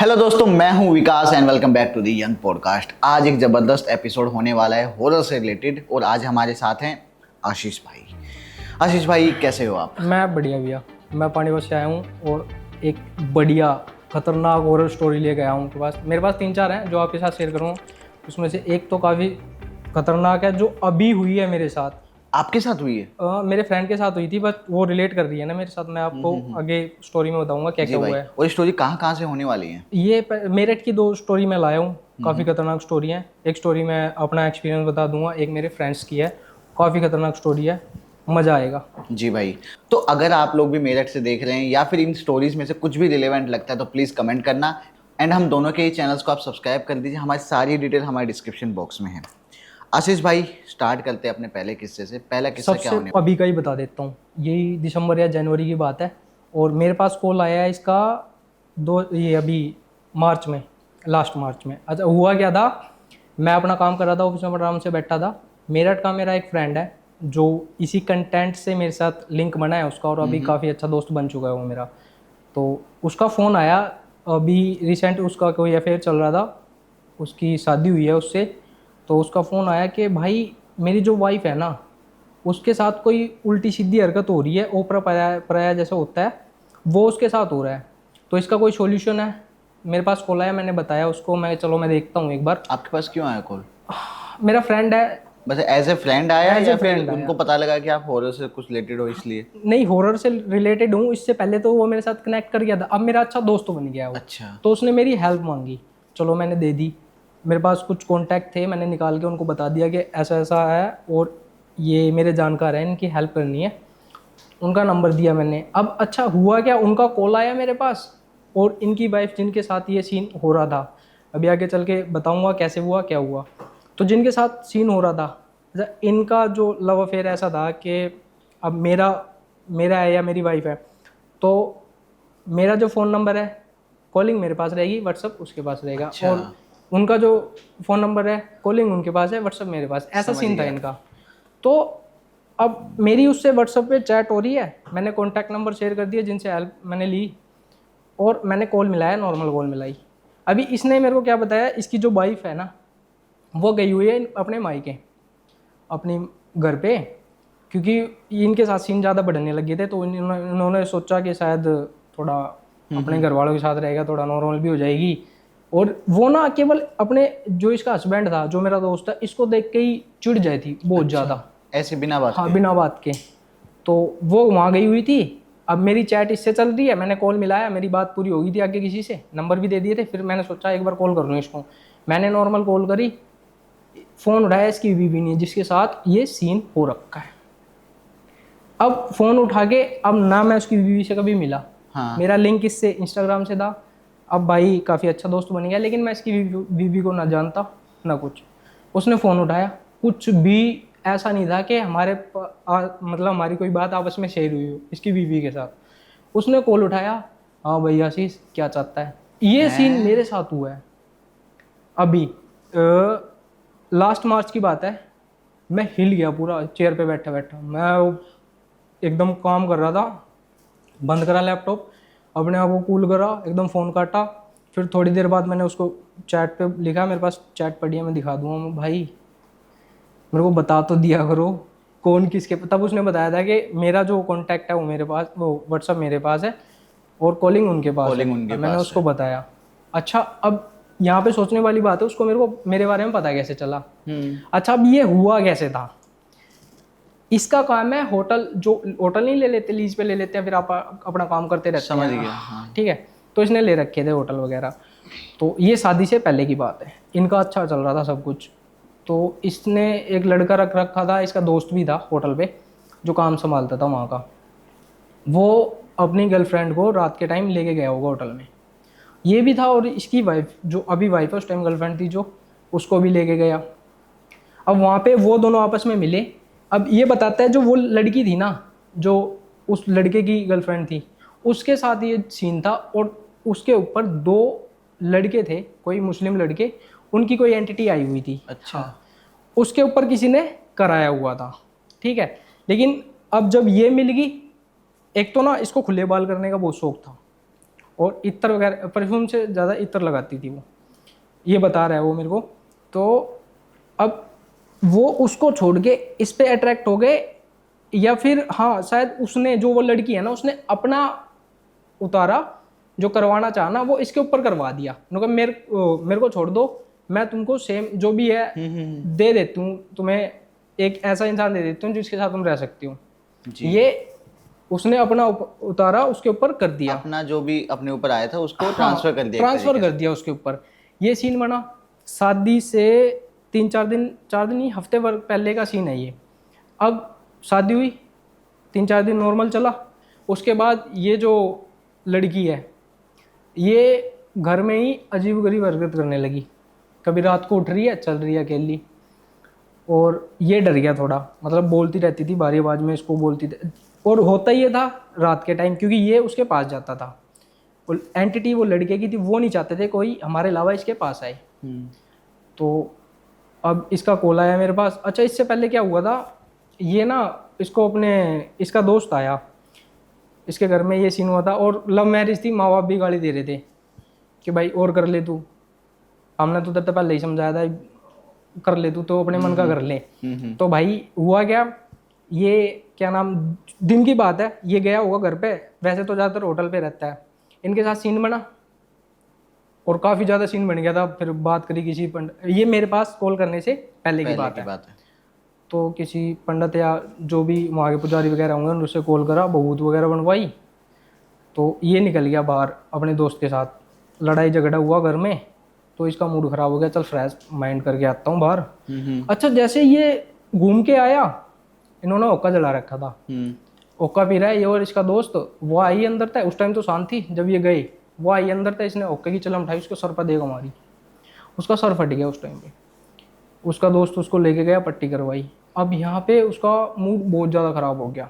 Hello दोस्तों, मैं हूं Vikas and welcome back to the young podcast. आज एक ज़बरदस्त एपिसोड होने वाला है हॉरर से रिलेटेड और आज हमारे साथ हैं आशीष भाई। आशीष भाई, कैसे हो आप? मैं बढ़िया भैया। मैं पानीपत से आया हूँ और एक बढ़िया खतरनाक हॉरर स्टोरी लेके आया हूँ। मेरे पास 3-4 हैं जो आपके साथ शेयर करूँगा। उसमें से एक तो काफ़ी खतरनाक है जो अभी हुई है मेरे साथ। आपके साथ हुई है? मेरे फ्रेंड के साथ हुई थी, बट वो रिलेट कर रही है ना मेरे साथ। मैं आपको आगे स्टोरी में बताऊंगा क्या जी क्या भाई। हुआ है। और स्टोरी कहाँ कहाँ से होने वाली है? मेरठ की 2 स्टोरी मैं लाया हूँ, काफ़ी खतरनाक स्टोरी है। एक स्टोरी मैं अपना एक्सपीरियंस बता दूंगा, एक मेरे फ्रेंड्स की है। काफ़ी खतरनाक स्टोरी है, मज़ा आएगा। जी भाई। तो अगर आप लोग भी मेरठ से देख रहे हैं या फिर इन स्टोरीज में से कुछ भी रिलेवेंट लगता है तो प्लीज़ कमेंट करना। एंड हम दोनों के ही चैनल्स को आप सब्सक्राइब कर दीजिए। हमारी सारी डिटेल हमारे डिस्क्रिप्शन बॉक्स में है। आशीष भाई, स्टार्ट करते हैं अपने पहले किस्से से। पहला किस्सा क्या सबसे होने? अभी का ही बता देता हूँ। यही दिसंबर या जनवरी की बात है और मेरे पास कॉल आया है इसका ये अभी मार्च में, लास्ट मार्च में। अच्छा, हुआ क्या था, मैं अपना काम कर रहा था, ऑफिस में आराम से बैठा था। मेरठ का मेरा एक फ्रेंड है जो इसी कंटेंट से मेरे साथ लिंक बना है उसका, और अभी काफ़ी अच्छा दोस्त बन चुका है वो मेरा। तो उसका फ़ोन आया, अभी रिसेंट उसका कोई अफेयर चल रहा था, उसकी शादी हुई है उससे। तो उसका फ़ोन आया कि भाई मेरी जो वाइफ है ना, उसके साथ कोई उल्टी सीधी हरकत हो रही है, ओपरा पराया पराया जैसा होता है, वो उसके साथ हो रहा है। तो इसका कोई सॉल्यूशन है? मेरे पास कॉल आया, मैंने बताया उसको, मैं देखता हूँ एक बार। आपके पास क्यों आया कॉल? मेरा फ्रेंड है। बस एज ए फ्रेंड आया एज ए या फिर फ्रेंड आया। उनको पता लगा कि आप हॉरर से कुछ रिलेटेड हो इसलिए? नहीं, हॉरर से रिलेटेड हूँ। इससे पहले तो वो मेरे साथ कनेक्ट कर गया था, अब मेरा अच्छा दोस्त बन गया वो। अच्छा। तो उसने मेरी हेल्प मांगी, चलो मैंने दे दी। मेरे पास कुछ कॉन्टैक्ट थे, मैंने निकाल के उनको बता दिया कि ऐसा ऐसा है और ये मेरे जानकार हैं, इनकी हेल्प करनी है। उनका नंबर दिया मैंने। अब अच्छा हुआ क्या, उनका कॉल आया मेरे पास और इनकी वाइफ जिनके साथ ये सीन हो रहा था, अभी आगे चल के बताऊंगा कैसे हुआ क्या हुआ। तो जिनके साथ सीन हो रहा था, अच्छा, इनका जो लव अफेयर ऐसा था कि अब मेरा मेरा है या मेरी वाइफ है, तो मेरा जो फ़ोन नंबर है, कॉलिंग मेरे पास रहेगी, व्हाट्सअप उसके पास रहेगा। अच्छा। और उनका जो फ़ोन नंबर है, कॉलिंग उनके पास है, व्हाट्सअप मेरे पास। ऐसा समझ सीन था गया। इनका। तो अब मेरी उससे व्हाट्सएप पे चैट हो रही है, मैंने कॉन्टैक्ट नंबर शेयर कर दिया जिनसे हेल्प मैंने ली, और मैंने कॉल मिलाया, नॉर्मल कॉल मिलाई। अभी इसने मेरे को क्या बताया, इसकी जो वाइफ है ना, वो गई हुई है अपने मायके, अपनी घर पे, क्योंकि इनके साथ सीन ज़्यादा बढ़ने लगे थे। तो इन्होंने सोचा कि शायद थोड़ा अपने घर वालों के साथ रहेगा, थोड़ा नॉर्मल भी हो जाएगी। और वो ना केवल अपने, जो इसका हस्बैंड था, जो मेरा दोस्त है, इसको देख के ही चिढ़ जाती थी बहुत ज़्यादा। ऐसे बिना बात हाँ, के? बिना बात के। तो वो वहाँ गई हुई थी। अब मेरी चैट इससे चल रही है, मैंने कॉल मिलाया, मेरी बात पूरी हो गई थी आगे किसी से, नंबर भी दे दिए थे। फिर मैंने सोचा एक बार कॉल कर लूँ इसको। मैंने नॉर्मल कॉल करी, फ़ोन उठाया, इसकी बीवी नहीं, जिसके साथ ये सीन हो रखा है। अब फ़ोन उठा के, अब ना मैं उसकी बीवी से कभी मिला, हाँ। मेरा लिंक इससे इंस्टाग्राम से था। अब भाई काफ़ी अच्छा दोस्त बन गया, लेकिन मैं इसकी बीवी को ना जानता ना कुछ। उसने फ़ोन उठाया, कुछ भी ऐसा नहीं था कि मतलब हमारी कोई बात आपस में शेयर हुई हो इसकी बीवी के साथ। उसने कॉल उठाया, हाँ भाई आशीष क्या चाहता है। ये सीन मेरे साथ हुआ है अभी। लास्ट मार्च की बात है। मैं हिल गया पूरा चेयर पे बैठा बैठा। मैं एकदम काम कर रहा था, बंद करा लैपटॉप, अपने आप को कूल करा, एकदम फ़ोन काटा। फिर थोड़ी देर बाद मैंने उसको चैट पे लिखा, मेरे पास चैट पड़ी है, मैं दिखा दूंगा। मैं, भाई मेरे को बता तो दिया करो कौन किसके। तब उसने बताया था कि मेरा जो कॉन्टैक्ट है वो मेरे पास, वो व्हाट्सअप मेरे पास है और कॉलिंग उनके पास है। कॉलिंग उनके मैंने पास उसको बताया। अच्छा, अब यहाँ पे सोचने वाली बात है, उसको मेरे बारे में पता कैसे चला। अच्छा, अब ये हुआ कैसे था। इसका काम है होटल, जो होटल नहीं ले लेते, लीज पे ले लेते हैं, फिर आप अपना काम करते रहते समझ हैं। गया। हाँ। ठीक है। तो इसने ले रखे थे होटल वगैरह। तो ये शादी से पहले की बात है, इनका अच्छा चल रहा था सब कुछ। तो इसने एक लड़का रख रखा था, इसका दोस्त भी था होटल पे, जो काम संभालता था वहाँ का। वो अपनी गर्लफ्रेंड को रात के टाइम लेके गया होगा होटल में, ये भी था। और इसकी वाइफ, जो अभी वाइफ है, उस टाइम गर्लफ्रेंड थी जो, उसको भी लेके गया। अब वहाँ पे वो दोनों आपस में मिले। अब ये बताता है, जो वो लड़की थी ना, जो उस लड़के की गर्लफ्रेंड थी, उसके साथ ये सीन था। और उसके ऊपर 2 लड़के थे, कोई मुस्लिम लड़के, उनकी कोई एंटिटी आई हुई थी। अच्छा। हाँ, उसके ऊपर किसी ने कराया हुआ था। ठीक है। लेकिन अब जब ये मिल गई, एक तो ना इसको खुले बाल करने का बहुत शौक था, और इत्र वगैरह, परफ्यूम से ज़्यादा इत्र लगाती थी वो, ये बता रहा है वो मेरे को। तो अब वो उसको छोड़ के इस पे अट्रैक्ट हो गए, या फिर हाँ शायद उसने, जो वो लड़की है ना, उसने अपना उतारा जो करवाना चाहा ना वो इसके ऊपर करवा दिया। उन्होंने कहा मेरे को छोड़ दो, मैं तुमको सेम जो भी है दे देती हूँ, तुम्हें एक ऐसा इंसान दे देती हूँ जिसके साथ तुम रह सकती हो। ये उसने अपना उतारा उसके ऊपर कर दिया, अपना जो भी अपने ऊपर आया था उसको हाँ, ट्रांसफर कर दिया, ट्रांसफर कर दिया उसके ऊपर। ये सीन बना शादी से 4 दिन नहीं, हफ्ते भर पहले का सीन है ये। अब शादी हुई, 3-4 दिन नॉर्मल चला, उसके बाद ये जो लड़की है ये घर में ही अजीब गरीब हरकत करने लगी। कभी रात को उठ रही है, चल रही है अकेली, और ये डर गया थोड़ा, मतलब बोलती रहती थी भारी आवाज़ में, इसको बोलती थी। और होता ये था रात के टाइम, क्योंकि ये उसके पास जाता था, वो एंटिटी वो लड़के की थी, वो नहीं चाहते थे कोई हमारे अलावा इसके पास आए। तो अब इसका कॉल आया मेरे पास। अच्छा, इससे पहले क्या हुआ था, ये ना इसको इसका दोस्त आया, इसके घर में ये सीन हुआ था, और लव मैरिज थी, माँ बाप भी गाली दे रहे थे कि भाई और कर ले तू, हमने तो तेरे पहले ही समझाया था, कर ले तू, तो अपने मन का कर ले। तो भाई हुआ क्या, ये क्या नाम, दिन की बात है, ये गया होगा घर पे, वैसे तो ज़्यादातर होटल पे रहता है, इनके साथ सीन बना, और काफ़ी ज़्यादा सीन बन गया था। फिर बात करी किसी पंडित, ये मेरे पास कॉल करने से पहले की बात है, तो किसी पंडित या जो भी वहाँ के पुजारी वगैरह होंगे उनसे कॉल करा, बहुत वगैरह बनवाई, तो ये निकल गया बाहर अपने दोस्त के साथ। लड़ाई झगड़ा हुआ घर में, तो इसका मूड खराब हो गया, चल फ्रेश माइंड करके आता हूँ बाहर। अच्छा, जैसे ये घूम के आया, इन्होंने हुक्का जला रखा था, हुक्का पी रहा है ये और इसका दोस्त, वो आई अंदर था, उस टाइम तो शांत थी, जब ये गए वो आई अंदर था, इसने हुक्के की चलम उठाई, उसको सर पर देगा मारी, उसका सर फट गया उस टाइम पे। उसका दोस्त उसको लेके गया, पट्टी करवाई। अब यहाँ पे उसका मूड बहुत ज़्यादा ख़राब हो गया,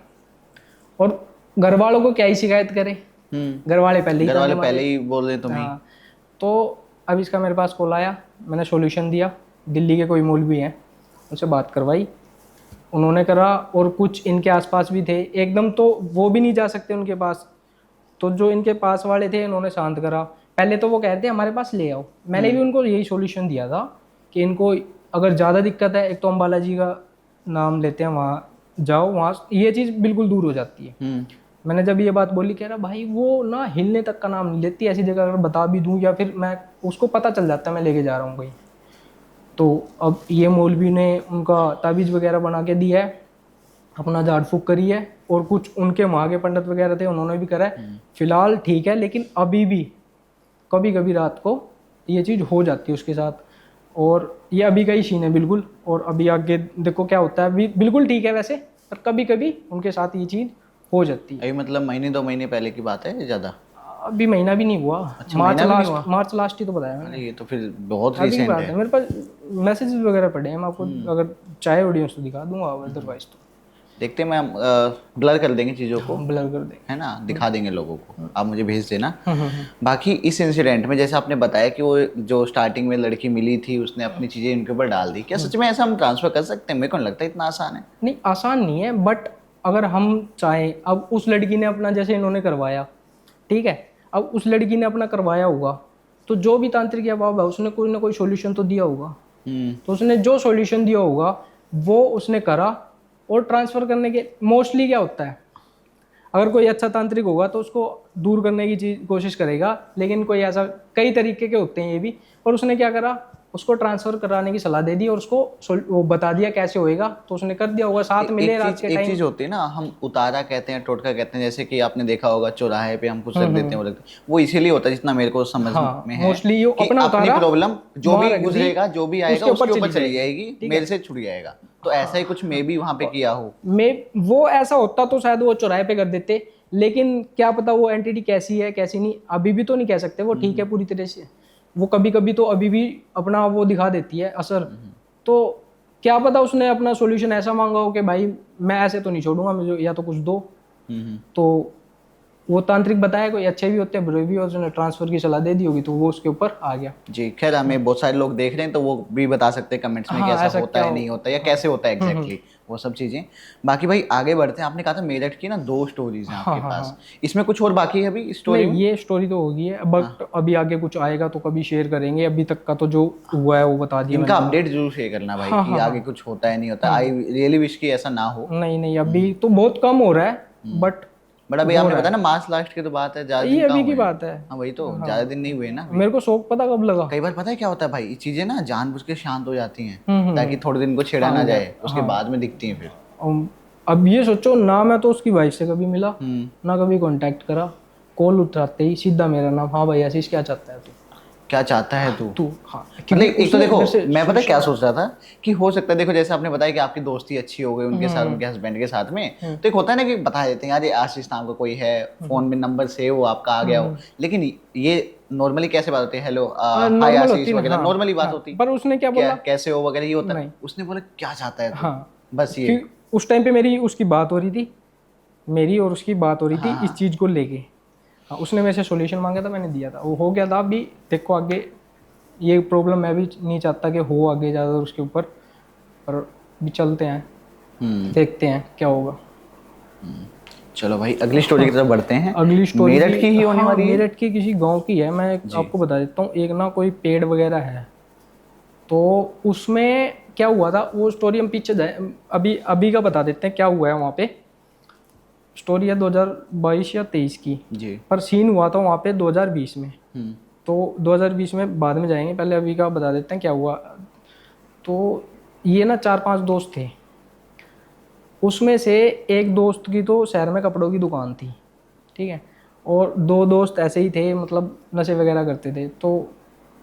और घर वालों को क्या ही शिकायत करे, घर वाले पहले ही बोल रहे तुम्हें। हाँ, तो अब इसका मेरे पास कॉल आया, मैंने सॉल्यूशन दिया, दिल्ली के कोई मौलवी हैं उनसे बात करवाई, उन्होंने करा, और कुछ इनके आसपास भी थे, एकदम तो वो भी नहीं जा सकते उनके पास, तो जो इनके पास वाले थे उन्होंने शांत करा। पहले तो वो कहते हमारे पास ले आओ, मैंने भी उनको यही सॉल्यूशन दिया था कि इनको अगर ज़्यादा दिक्कत है, एक तो अम्बाला जी का नाम लेते हैं, वहाँ जाओ, वहाँ ये चीज़ बिल्कुल दूर हो जाती है। मैंने जब ये बात बोली, कह रहा भाई वो ना हिलने तक का नाम नहीं लेती, ऐसी जगह अगर बता भी दूँ या फिर मैं उसको पता चल जाता है मैं लेके जा रहा हूँ कहीं। तो अब ये मौलवी ने उनका ताबीज़ वगैरह बना के दिया है, अपना झाड़ फूक करी है, और कुछ उनके वहाँ के पंडित वगैरह थे उन्होंने भी करा है। फिलहाल ठीक है, लेकिन अभी भी कभी कभी रात को ये चीज़ हो जाती है उसके साथ, और ये अभी का ही सीन है बिल्कुल, और अभी आगे देखो क्या होता है। अभी बिल्कुल ठीक है वैसे, पर कभी कभी उनके साथ ये चीज़ हो जाती है। अभी मतलब महीने 2 महीने पहले की बात है ज़्यादा? अभी महीना भी नहीं हुआ। अच्छा, मार्च लास्ट ही तो बताया मैंने। ये तो फिर बहुत रिसेंट है। मेरे पास मैसेजेस वगैरह पड़े हैं, मैं आपको अगर चाहे ऑडियंस तो दिखा दूंगा, अदरवाइज तो देखते हैं, मैं ब्लर कर देंगे चीज़ों को, ब्लर कर देंगे, है ना, दिखा देंगे लोगों को, आप मुझे भेज देना। बाकी इस इंसिडेंट में जैसे आपने बताया कि वो जो स्टार्टिंग में लड़की मिली थी उसने अपनी चीज़ें इनके ऊपर डाल दी, क्या सच में ऐसा हम ट्रांसफ़र कर सकते हैं? मेरे को नहीं लगता इतना आसान है। नहीं, आसान नहीं है, बट अगर हम चाहें, अब उस लड़की ने अपना जैसे इन्होंने करवाया, ठीक है, अब उस लड़की ने अपना करवाया होगा, तो जो भी तांत्रिक या बाबा है उसने कोई ना कोई सॉल्यूशन तो दिया होगा, तो उसने जो सॉल्यूशन दिया होगा वो उसने करा। और ट्रांसफ़र करने के मोस्टली क्या होता है, अगर कोई अच्छा तांत्रिक होगा तो उसको दूर करने की कोशिश करेगा, लेकिन कोई ऐसा कई तरीके के होते हैं ये भी। और उसने क्या करा, उसको ट्रांसफ़र कराने की सलाह दे दी और उसको वो बता दिया कैसे होएगा, तो उसने कर दिया होगा। साथ मिले रात के टाइम। एक चीज़ होती है ना, हम उतारा कहते हैं, टोटका कहते हैं, जैसे कि आपने देखा होगा चौराहे पे हम कुछ रख देते हैं, वो लगता है वो इसीलिए होता है, जितना मेरे को समझ में है, मोस्टली ये अपना अपनी प्रॉब्लम जो भी गुजरेगा, जो भी आएगा उसके ऊपर चली जाएगी, मेरे से छूट जाएगा। तो ऐसा ही कुछ मैं भी वहाँ पे किया हो, वो ऐसा होता तो शायद वो चौराहे पे कर देते, लेकिन क्या पता वो एंटिटी कैसी है कैसी नहीं, अभी भी तो नहीं कह सकते वो ठीक है पूरी तरह से। वो कभी कभी तो अभी भी अपना वो दिखा देती है असर, तो क्या पता उसने अपना सॉल्यूशन ऐसा मांगा हो कि भाई मैं ऐसे तो नहीं छोड़ूंगा, मुझे या तो कुछ दो। तो वो तांत्रिक बताया, कोई अच्छे भी होते हैं बुरे भी, और उसने ट्रांसफर की सलाह दे दी होगी तो वो उसके ऊपर आ गया। जी, खैर हमें बहुत सारे लोग देख रहे हैं तो वो भी बता सकते हैं कमेंट्स में कि हाँ ऐसा ऐसा होता क्या है हो, नहीं होता या कैसे होता है एग्जैक्टली, वो सब चीज़ें। बाकी भाई आगे बढ़ते हैं, आपने कहा था मेरठ की ना 2 स्टोरीज हैं हाँ आपके हाँ पास, हाँ। इसमें कुछ और बाकी है अभी स्टोरी नहीं में? ये स्टोरी तो होगी है, बट हाँ, अभी आगे कुछ आएगा तो कभी शेयर करेंगे, अभी तक का तो जो हुआ है वो बता दिया इनका मैंने। अपडेट जरूर शेयर करना भाई हाँ कि हाँ आगे हाँ। कुछ होता है नहीं होता, आई रियली विश कि ऐसा ना हो। नहीं नहीं अभी तो बहुत कम हो रहा है, बट बट अभी हो आपने रहा बताया है। ना मार्च लास्ट की तो बात है, ज़्यादा ये दिन कहाँ अभी की हुए हैं। बात है। हाँ वही तो, ज़्यादा दिन हाँ नहीं हुए ना अभी। मेरे को शौक पता कब लगा। कई बार पता है क्या होता है भाई, ये चीज़ें ना जानबूझ के शांत हो जाती हैं ताकि हम्म। थोड़े दिन को छेड़ा हाँ ना वो, जाए, उसके हाँ। बाद में दिखती हैं फिर। अब ये सोचो ना, मैं तो उसकी वाइफ से कभी मिला हम्म। ना कभी कांटेक्ट करा, कॉल उठाते ही सीधा मेरा नाम, हाँ भाई आशीष क्या चाहता है तू। क्या चाहता है तू? तू हाँ मतलब क्योंकि एक तो उसने देखो, मेरे से मैं पता है क्या सोच रहा था कि हो सकता है, देखो जैसे आपने बताया कि आपकी दोस्ती अच्छी हो गई उनके साथ, उनके हस्बैंड के साथ में, तो एक होता है ना कि बता देते हैं यार ये आशीष नाम का कोई है, फोन में नंबर सेव हो आपका आ गया हो, लेकिन ये नॉर्मली कैसे बात होती है, हेलो हाय नॉर्मल होती आशीष है ना, वगैरह, हाँ नॉर्मली बात हाँ, होती, पर उसने क्या क्या बोला। कैसे हो वगैरह ये होता है। नहीं उसने बोला क्या चाहता है तू, हाँ, बस ये। कि उस टाइम पे मेरी उसकी बात हो रही थी, मेरी और उसकी बात हो रही थी हाँ इस हाँ। चीज़ को लेके। हाँ उसने मेरे से सॉल्यूशन मांगा था, मैंने दिया था, वो हो गया था। अभी देखो आगे ये प्रॉब्लम मैं भी नहीं चाहता कि हो आगे ज़्यादा उसके ऊपर, पर भी चलते हैं, देखते हैं क्या होगा। चलो भाई अगली स्टोरी की तरफ बढ़ते हैं। अगली स्टोरी मेरठ भी की ही होने हाँ वाली है। मेरठ की किसी गांव की है, मैं जी। आपको बता देता हूँ। एक ना कोई पेड़ वगैरह है, तो उसमें क्या हुआ था वो स्टोरी हम पीछे जाए, अभी अभी का बता देते हैं क्या हुआ है वहाँ पे। स्टोरी है 2022 या 23 की, जी। पर सीन हुआ था वहाँ पे 2020 में। हम्म। तो 2020 में बाद में जाएंगे, पहले अभी का बता देते हैं क्या हुआ। तो ये ना 4-5 दोस्त थे, उसमें से एक दोस्त की तो शहर में कपड़ों की दुकान थी, ठीक है, और 2 दोस्त ऐसे ही थे, मतलब नशे वगैरह करते थे। तो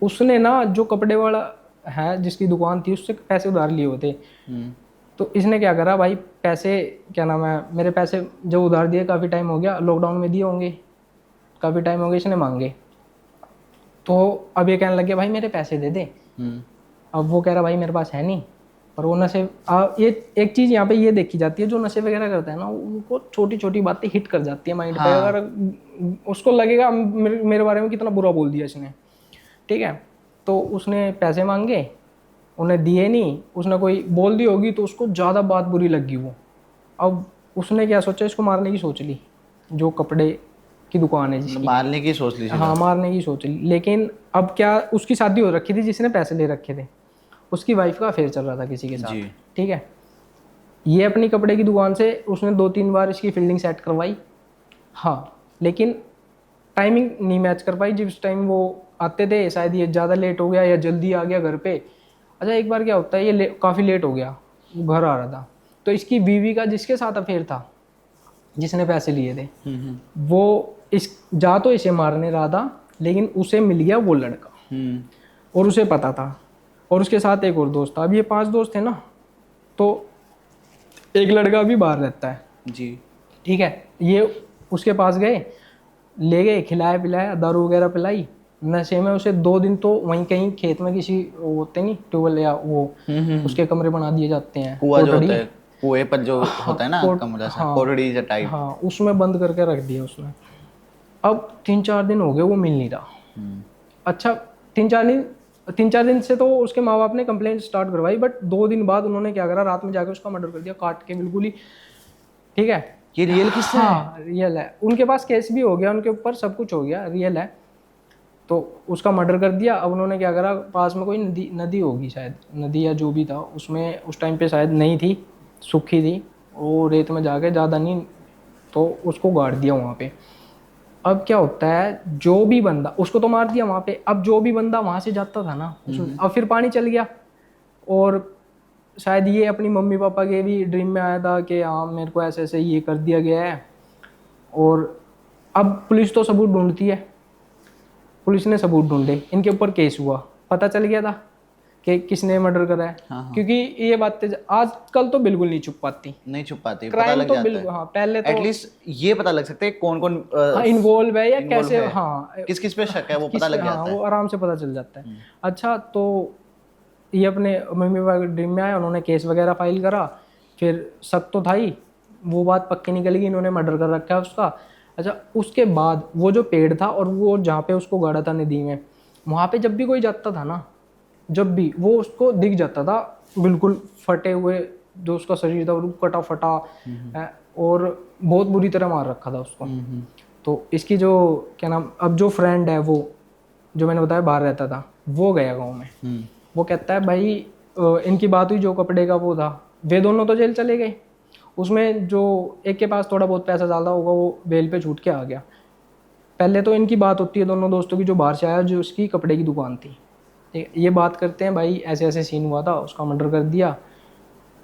उसने ना जो कपड़े वाला है जिसकी दुकान थी उससे पैसे उधार लिए हुए थे। हम्म। तो इसने क्या करा भाई, पैसे क्या नाम है, मेरे पैसे जो उधार दिए काफ़ी टाइम हो गया, लॉकडाउन में दिए होंगे, काफ़ी टाइम हो गया इसने मांगे। तो अब ये कहने लगे भाई मेरे पैसे दे दे। हम्म। अब वो कह रहा भाई मेरे पास है नहीं। पर वो नशे ये एक चीज़ यहाँ पे ये देखी जाती है, जो नशे वगैरह करते हैं ना उनको छोटी छोटी बातें हिट कर जाती है माइंड पे। हाँ। अगर उसको लगेगा मेरे बारे में कितना बुरा बोल दिया इसने, ठीक है, तो उसने पैसे मांगे, उन्हें दिए नहीं, उसने कोई बोल दी होगी तो उसको ज़्यादा बात बुरी लगी वो। अब उसने क्या सोचा, इसको मारने की सोच ली, जो कपड़े की दुकान है मतलब जिसकी। मारने की सोच ली सीधा। हाँ मारने की सोच ली, लेकिन अब क्या, उसकी शादी हो रखी थी जिसने पैसे ले रखे थे, उसकी वाइफ का अफेयर चल रहा था किसी के साथ, जी। ठीक है। ये अपनी कपड़े की दुकान से उसने 2-3 बार इसकी फील्डिंग सेट करवाई, हाँ, लेकिन टाइमिंग नहीं मैच कर पाई। जिस टाइम वो आते थे शायद ये ज़्यादा लेट हो गया या जल्दी आ गया घर पे। अच्छा एक बार क्या होता है, ये काफ़ी लेट हो गया, वो घर आ रहा था, तो इसकी बीवी का जिसके साथ अफेयर था, जिसने पैसे लिए थे, वो इस जा तो इसे मारने रहा था, लेकिन उसे मिल गया वो लड़का, और उसे पता था, और उसके साथ एक और दोस्त था। अब ये 5 दोस्त थे ना, तो एक लड़का भी बाहर रहता है, जी। ठीक है। ये उसके पास गए, ले गए, खिलाया पिलाया, दारू वगैरह पिलाई, नशे में उसे 2 दिन तो वहीं कहीं खेत में किसी वो होते नहीं ट्यूबवेल या वो उसके कमरे बना दिए जाते हैं, कुआं जो होता कोठड़ी। है, कुएं पर जो हाँ, होता है ना कमरा सा, हाँ कोठड़ी सा टाइप। हाँ, उसमें बंद करके रख दिया उसने। अब 3-4 दिन हो गए वो मिल नहीं रहा। अच्छा 3-4 दिन से तो उसके माँ बाप ने कंप्लेंट स्टार्ट करवाई, बट 2 दिन बाद उन्होंने क्या करा, रात में जाके उसका मर्डर कर दिया, काट के बिल्कुल ही, ठीक है। ये रियल किस्सा है? हाँ रियल है, उनके पास केस भी हो गया, उनके ऊपर सब कुछ हो गया, रियल है। तो उसका मर्डर कर दिया। अब उन्होंने क्या करा, पास में कोई नदी होगी शायद, नदी या जो भी था, उसमें उस टाइम पे शायद नहीं थी, सूखी थी, वो रेत में जाके ज़्यादा नहीं, तो उसको गाड़ दिया वहाँ पे। अब क्या होता है, जो भी बंदा, उसको तो मार दिया वहाँ पे, अब जो भी बंदा वहाँ से जाता था ना, अब फिर पानी चल गया, और शायद ये अपनी मम्मी पापा के भी ड्रीम में आया था कि हाँ मेरे को ऐसे ऐसे ये कर दिया गया है। और अब पुलिस तो सबूत ढूंढती है, पुलिस ने सबूत ढूंढे, इनके ऊपर केस हुआ, पता चल गया था कि किसने मर्डर करा है। हाँ। क्योंकि ये बातें आजकल तो बिल्कुल नहीं छुप पाती, नहीं छुप पाती, पता क्राइम लग तो जाता बिल्कुल, है। हाँ पहले तो एटलीस्ट ये पता लग सकता है कौन कौन हाँ इन्वॉल्व है या इन्वॉल्व कैसे, है, हाँ किस किस पे शक है वो किस पता पे, लग हाँ जाता वो है। आराम से पता चल जाता है। अच्छा तो ये अपने मम्मी पापा के ड्रीम में आया, उन्होंने केस वगैरह फाइल करा, फिर शक तो था ही, वो बात पक्की निकल गई, इन्होंने मर्डर कर रखा है उसका। अच्छा, उसके बाद वो जो पेड़ था और वो जहाँ पे उसको गाड़ा था नदी में, वहाँ पे जब भी कोई जाता था ना, जब भी वो उसको दिख जाता था बिल्कुल फटे हुए, जो उसका शरीर था वो कटा फटा और बहुत बुरी तरह मार रखा था उसको। तो इसकी जो क्या नाम, अब जो फ्रेंड है वो जो मैंने बताया बाहर रहता था, वो गया गाँव में। वो कहता है भाई इनकी बात हुई, जो कपड़े का वो था, वे दोनों तो जेल चले गए। उसमें जो एक के पास थोड़ा बहुत पैसा ज़्यादा होगा वो बेल पे छूट के आ गया। पहले तो इनकी बात होती है दोनों दोस्तों की, जो बाहर से आया, जो उसकी कपड़े की दुकान थी, ठीक है, ये बात करते हैं भाई ऐसे ऐसे सीन हुआ था, उसका मर्डर कर दिया।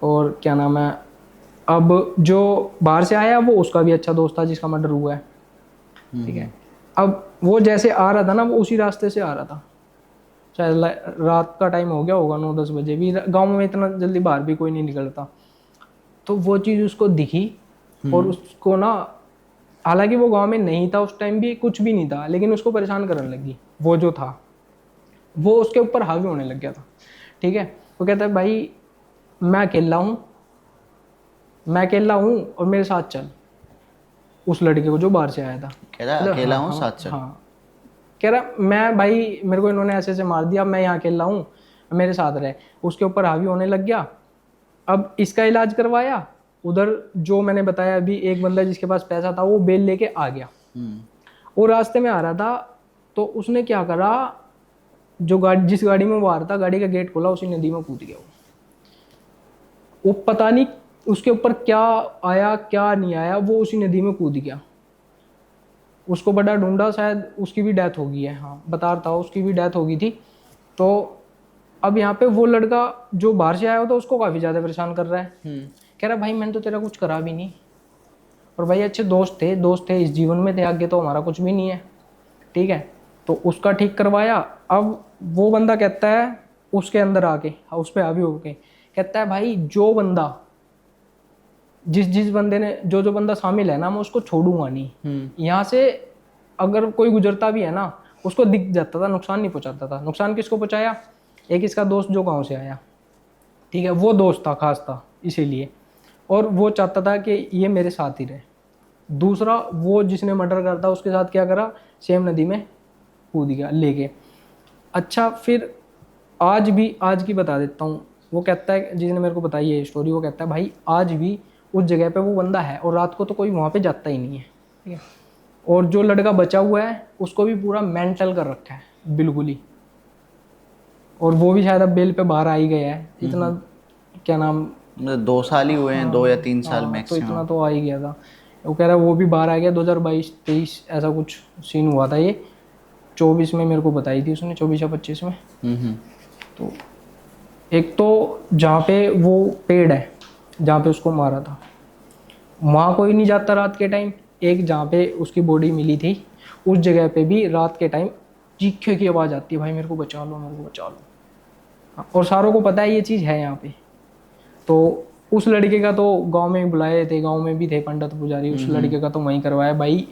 और क्या नाम है, अब जो बाहर से आया वो उसका भी अच्छा दोस्त था जिसका मर्डर हुआ है, ठीक है। अब वो जैसे आ रहा था ना, वो उसी रास्ते से आ रहा था, शायद रात का टाइम हो गया होगा, 9-10 बजे भी, गाँव में इतना जल्दी बाहर भी कोई नहीं निकलता। तो वो चीज़ उसको दिखी और उसको ना, हालांकि वो गांव में नहीं था उस टाइम भी, कुछ भी नहीं था, लेकिन उसको परेशान करने लगी। वो जो था वो उसके ऊपर हावी होने लग गया था, ठीक है। वो कहता है भाई मैं अकेला हूँ और मेरे साथ चल, उस लड़के को जो बाहर से आया था। कह रहा मतलब अकेला हाँ हूँ हाँ साथ चल। हाँ, कह रहा मैं भाई, मेरे को इन्होंने ऐसे ऐसे मार दिया, मैं यहाँ अकेला हूँ, मेरे साथ रहे। उसके ऊपर हावी होने लग गया। अब इसका इलाज करवाया, उधर जो मैंने बताया अभी, एक बंदा जिसके पास पैसा था वो बेल लेके आ गया। वो रास्ते में आ रहा था, तो उसने क्या करा, जो गाड़ी, जिस गाड़ी में वो आ रहा था, गाड़ी का गेट खोला, उसी नदी में कूद गया। वो पता नहीं उसके ऊपर क्या आया क्या नहीं आया, वो उसी नदी में कूद गया। उसको बड़ा ढूंढा, शायद उसकी भी डेथ हो गई है, हाँ बता रहा था, उसकी भी डेथ हो गई थी। तो अब यहाँ पे वो लड़का जो बाहर से आया होता उसको काफ़ी ज़्यादा परेशान कर रहा है। कह रहा भाई मैंने तो तेरा कुछ करा भी नहीं, और भाई अच्छे दोस्त थे इस जीवन में थे, आगे तो हमारा कुछ भी नहीं है, ठीक है। तो उसका ठीक करवाया। अब वो बंदा कहता है उसके अंदर आके, उस पर हावी होके कहता है भाई, जो बंदा जिस बंदे ने जो बंदा शामिल है ना, मैं उसको छोड़ूंगा नहीं। यहाँ से अगर कोई गुजरता भी है ना, उसको दिख जाता था, नुकसान नहीं पहुंचाता था। नुकसान किसको पहुंचाया, एक इसका दोस्त जो गांव से आया, ठीक है, वो दोस्त था, खास था इसीलिए, और वो चाहता था कि ये मेरे साथ ही रहे। दूसरा वो जिसने मर्डर करता उसके साथ क्या करा, सेम नदी में कूद गया लेके। अच्छा, फिर आज की बता देता हूँ। वो कहता है, जिसने मेरे को बताई है स्टोरी, वो कहता है भाई आज भी उस जगह पे वो बंदा है, और रात को तो कोई वहाँ पे जाता ही नहीं है, ठीक है। और जो लड़का बचा हुआ है उसको भी पूरा मेंटल कर रखा है बिल्कुल ही, और वो भी शायद अब बेल पे बाहर आ ही गया है। इतना क्या नाम, मतलब 2 साल ही हुए हैं, 2 या 3 साल तो मैक्सिमम। इतना तो आ ही गया था। वो कह रहा है वो भी बाहर आ गया, 2022-23 ऐसा कुछ सीन हुआ था ये। 24 में मेरे को बताई थी उसने, 24 या 25 में। तो एक तो जहाँ पे वो पेड़ है जहाँ पे उसको मारा था, वहाँ कोई नहीं जाता रात के टाइम। एक जहाँ पे उसकी बॉडी मिली थी, उस जगह पे भी रात के टाइम चीखे की आवाज़ आती है, भाई मेरे को बचा लो, मेरे को बचा लो। हाँ, और सारों को पता है ये चीज़ है यहाँ पे। तो उस लड़के का तो गांव में बुलाए थे, गांव में भी थे पंडित पुजारी, उस लड़के का तो वहीं करवाया, भाई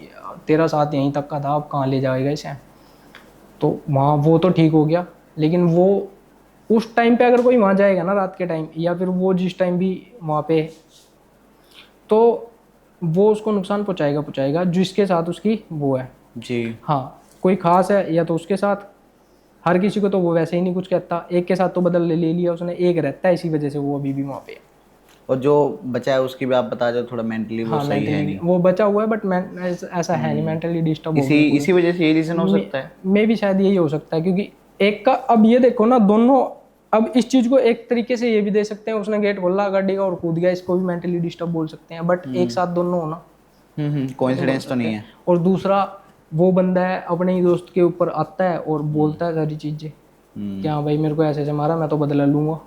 तेरा साथ यहीं तक का था, अब कहाँ ले जाएगा इसे। तो वहाँ वो तो ठीक हो गया, लेकिन वो उस टाइम पे अगर कोई वहाँ जाएगा ना रात के टाइम, या फिर वो जिस टाइम भी वहाँ पे, तो वो उसको नुकसान पहुँचाएगा जिसके साथ उसकी वो है जी। हाँ, कोई खास है या तो उसके साथ। हर किसी को तो वो वैसे ही नहीं कुछ कहता, एक के साथ तो बदल ले लिया उसने, एक रहता है, इसी वजह से वो अभी भी वहाँ पे है। और जो बचा है उसकी भी आप बता रहे हो, थोड़ा मेंटली वो हाँ, सही है मेंटली नहीं, वो बचा हुआ है, बट ऐसा है नहीं, मेंटली डिस्टर्ब हो गया इसी वजह से ये रीज़न हो सकता है। मे भी शायद यही हो सकता है, क्योंकि एक का, अब ये देखो ना दोनों, अब इस चीज को एक तरीके से ये भी दे सकते हैं, उसने गेट खोला गाड़ी का और कूद गया, इसको भी मेंटली डिस्टर्ब बोल सकते हैं, बट एक साथ दोनों होना कोइंसिडेंस तो नहीं है। और दूसरा वो बंदा है अपने ही दोस्त के ऊपर आता है और बोलता है सारी चीजें कि हाँ भाई मेरे को ऐसे ऐसे मारा, मैं तो बदला लूंगा,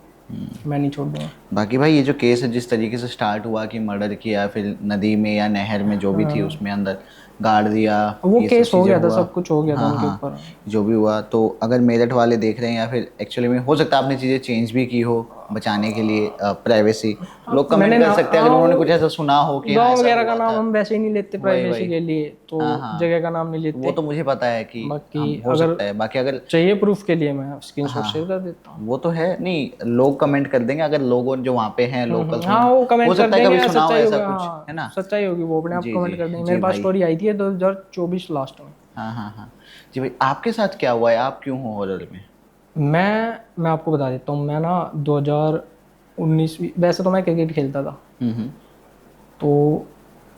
मैं नहीं छोड़ दूंगा। बाकी भाई ये जो केस है, जिस तरीके से स्टार्ट हुआ कि मर्डर किया, फिर नदी में या नहर में जो भी थी उसमें अंदर गाड़ दिया, वो ये केस सब हो चीज़ें गया था, हुआ। सब कुछ हो गया था हाँ उनके हाँ, ऊपर। जो भी हुआ, तो अगर मेरठ वाले देख रहे हैं, या फिर एक्चुअली में हो सकता है आपने चीज़ें चेंज भी की हो बचाने के लिए प्राइवेसी, लोग कमेंट कर सकते हैं अगर उन्होंने कुछ ऐसा सुना हो कि हाँ गाँव ऐसा वगैरह का हुआ नाम था। हम वैसे ही नहीं लेते प्राइवेसी के लिए, तो हाँ, जगह का नाम नहीं लेते। वो तो मुझे पता है कि बाकी हम हो अगर सकता है, बाकी अगर चाहिए प्रूफ के लिए मैं स्क्रीनशॉट शेयर कर देता हूँ। वो तो है नहीं, लोग लोग कमेंट कर देंगे, अगर लोगों जो वहाँ पे हैं लोकल, हाँ वो कमेंट हो कर सकता है देंगे, कभी सुना हो सच्चाई ऐसा होगी, कुछ, हाँ है ना। सच्चाई होगी, वो अपने आप जी कमेंट जी कर देंगे। जी मेरे पास भाई। स्टोरी आई थी 2024 लास्ट में। हाँ हाँ हाँ जी भाई, आपके साथ क्या हुआ है, आप क्यों हो हॉरर में? मैं आपको बता देता हूँ, मैं ना 2019, वैसे तो मैं क्रिकेट खेलता था, हम्म। तो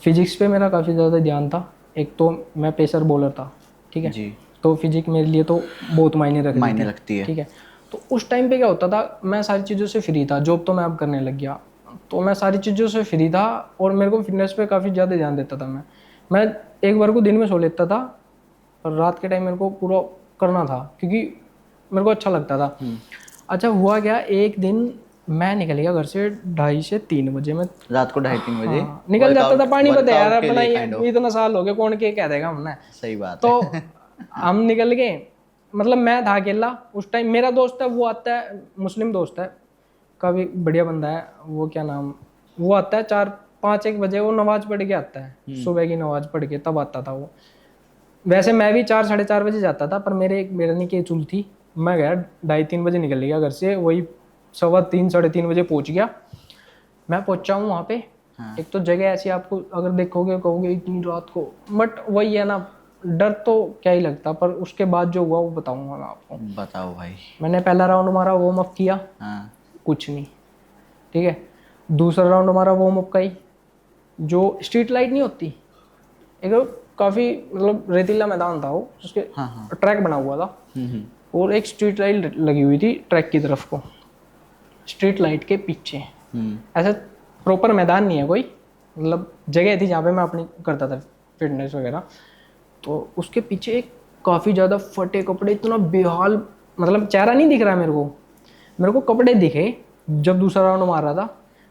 फिजिक्स पे मेरा काफ़ी ज़्यादा ध्यान था। एक तो मैं पेसर बॉलर था, ठीक है, जी। तो फिजिक्स मेरे लिए तो बहुत मायने रखती मायने थी, रखती है। ठीक है। तो उस टाइम पे क्या होता था, मैं सारी चीज़ों से फ्री था, जॉब तो मैं अब करने लग गया, तो मैं सारी चीज़ों से फ्री था और मेरे को फिटनेस पे काफ़ी ज़्यादा ध्यान देता था। मैं एक बार को दिन में सो लेता था और रात के टाइम मेरे को पूरा करना था, क्योंकि मेरे को अच्छा लगता था। अच्छा हुआ क्या, एक दिन मैं निकल गया घर से 2:30 से 3 बजे में। रात को 2:30-3 बजे? हाँ निकल जाता था, वर्कआउट, पानी को तैयार वर्कआउट के अपना, लिए ये काइंड ऑफ। इतना साल हो गया, कौन के कह देगा हमने। सही बात तो है। हम निकल गए, मतलब मैं था अकेला उस टाइम। मेरा दोस्त है, वो आता है, मुस्लिम दोस्त है, काफ़ी बढ़िया बंदा है, वो क्या नाम, वो आता है 4-5-1 बजे, वो नमाज पढ़ के आता है, सुबह की नमाज पढ़ के तब आता था वो। वैसे मैं भी 4-4:30 बजे जाता था, पर मेरे एक बेरनी की चुल थी, मैं गया 2:30-3 बजे निकल गया घर से, वही 3:15-3:30 बजे पहुंच गया। मैं पहुंचा हूँ वहाँ पे। हाँ। एक तो जगह ऐसी, आपको अगर देखोगे कहोगे इतनी रात को, बट वही है ना, डर तो क्या ही लगता, पर उसके बाद जो हुआ वो बताऊंगा मैं आपको। बताओ भाई। मैंने पहला राउंड मारा, वार्म अप किया, हाँ। कुछ नहीं, ठीक है। दूसरा राउंड मारा, वार्म अप का ही, जो स्ट्रीट लाइट नहीं होती, एक काफ़ी मतलब रेतीला मैदान था वो, उसके हाँ हाँ। ट्रैक बना हुआ था और एक स्ट्रीट लाइट लगी हुई थी ट्रैक की तरफ को, स्ट्रीट लाइट के पीछे। ऐसा प्रॉपर मैदान नहीं है कोई, मतलब जगह थी जहाँ पे मैं अपनी करता था फिटनेस वगैरह। तो उसके पीछे एक काफ़ी ज़्यादा फटे कपड़े, इतना बेहाल, मतलब चेहरा नहीं दिख रहा मेरे को कपड़े दिखे। जब दूसरा राउंड मार रहा था,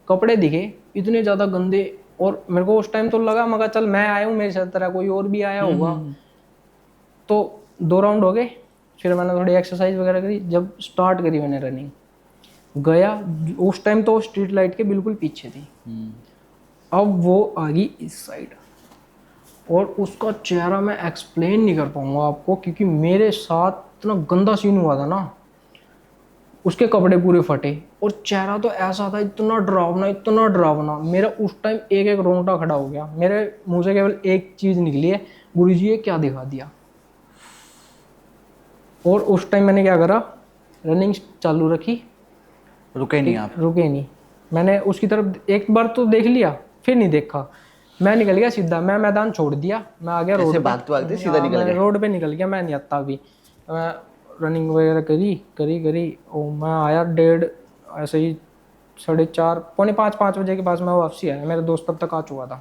कपड़े दिखे इतने ज़्यादा गंदे, और मेरे को उस टाइम तो लगा, मगर चल मैं आया हूँ, मेरे साथ तरह कोई और भी आया होगा। तो 2 राउंड हो गए, फिर मैंने थोड़ी एक्सरसाइज वगैरह करी, जब स्टार्ट करी मैंने रनिंग, गया उस टाइम तो स्ट्रीट लाइट के बिल्कुल पीछे थी। अब वो आ गई इस साइड, और उसका चेहरा मैं एक्सप्लेन नहीं कर पाऊंगा आपको, क्योंकि मेरे साथ इतना गंदा सीन हुआ था ना। उसके कपड़े पूरे फटे और चेहरा तो ऐसा था, इतना डरावना, इतना डरावना, मेरा उस टाइम एक एक रोंगटा खड़ा हो गया। मेरे मुंह से केवल एक चीज़ निकली है, गुरुजी ये क्या दिखा दिया। और उस टाइम मैंने क्या करा, रनिंग चालू रखी, रुके नहीं आप? रुके नहीं। मैंने उसकी तरफ एक बार तो देख लिया, फिर नहीं देखा, मैं निकल गया सीधा, मैं मैदान छोड़ दिया, मैं आ गया रोड पे। भागते भागते सीधा निकल मैं गए? रोड पे निकल गया, मैं नहीं आता अभी। मैं रनिंग वगैरह करी करी करी और मैं आया ऐसे ही 4:30 पौने 5 बजे के पास मैं वापसी आया। मेरा दोस्त तब तक आ चुका था,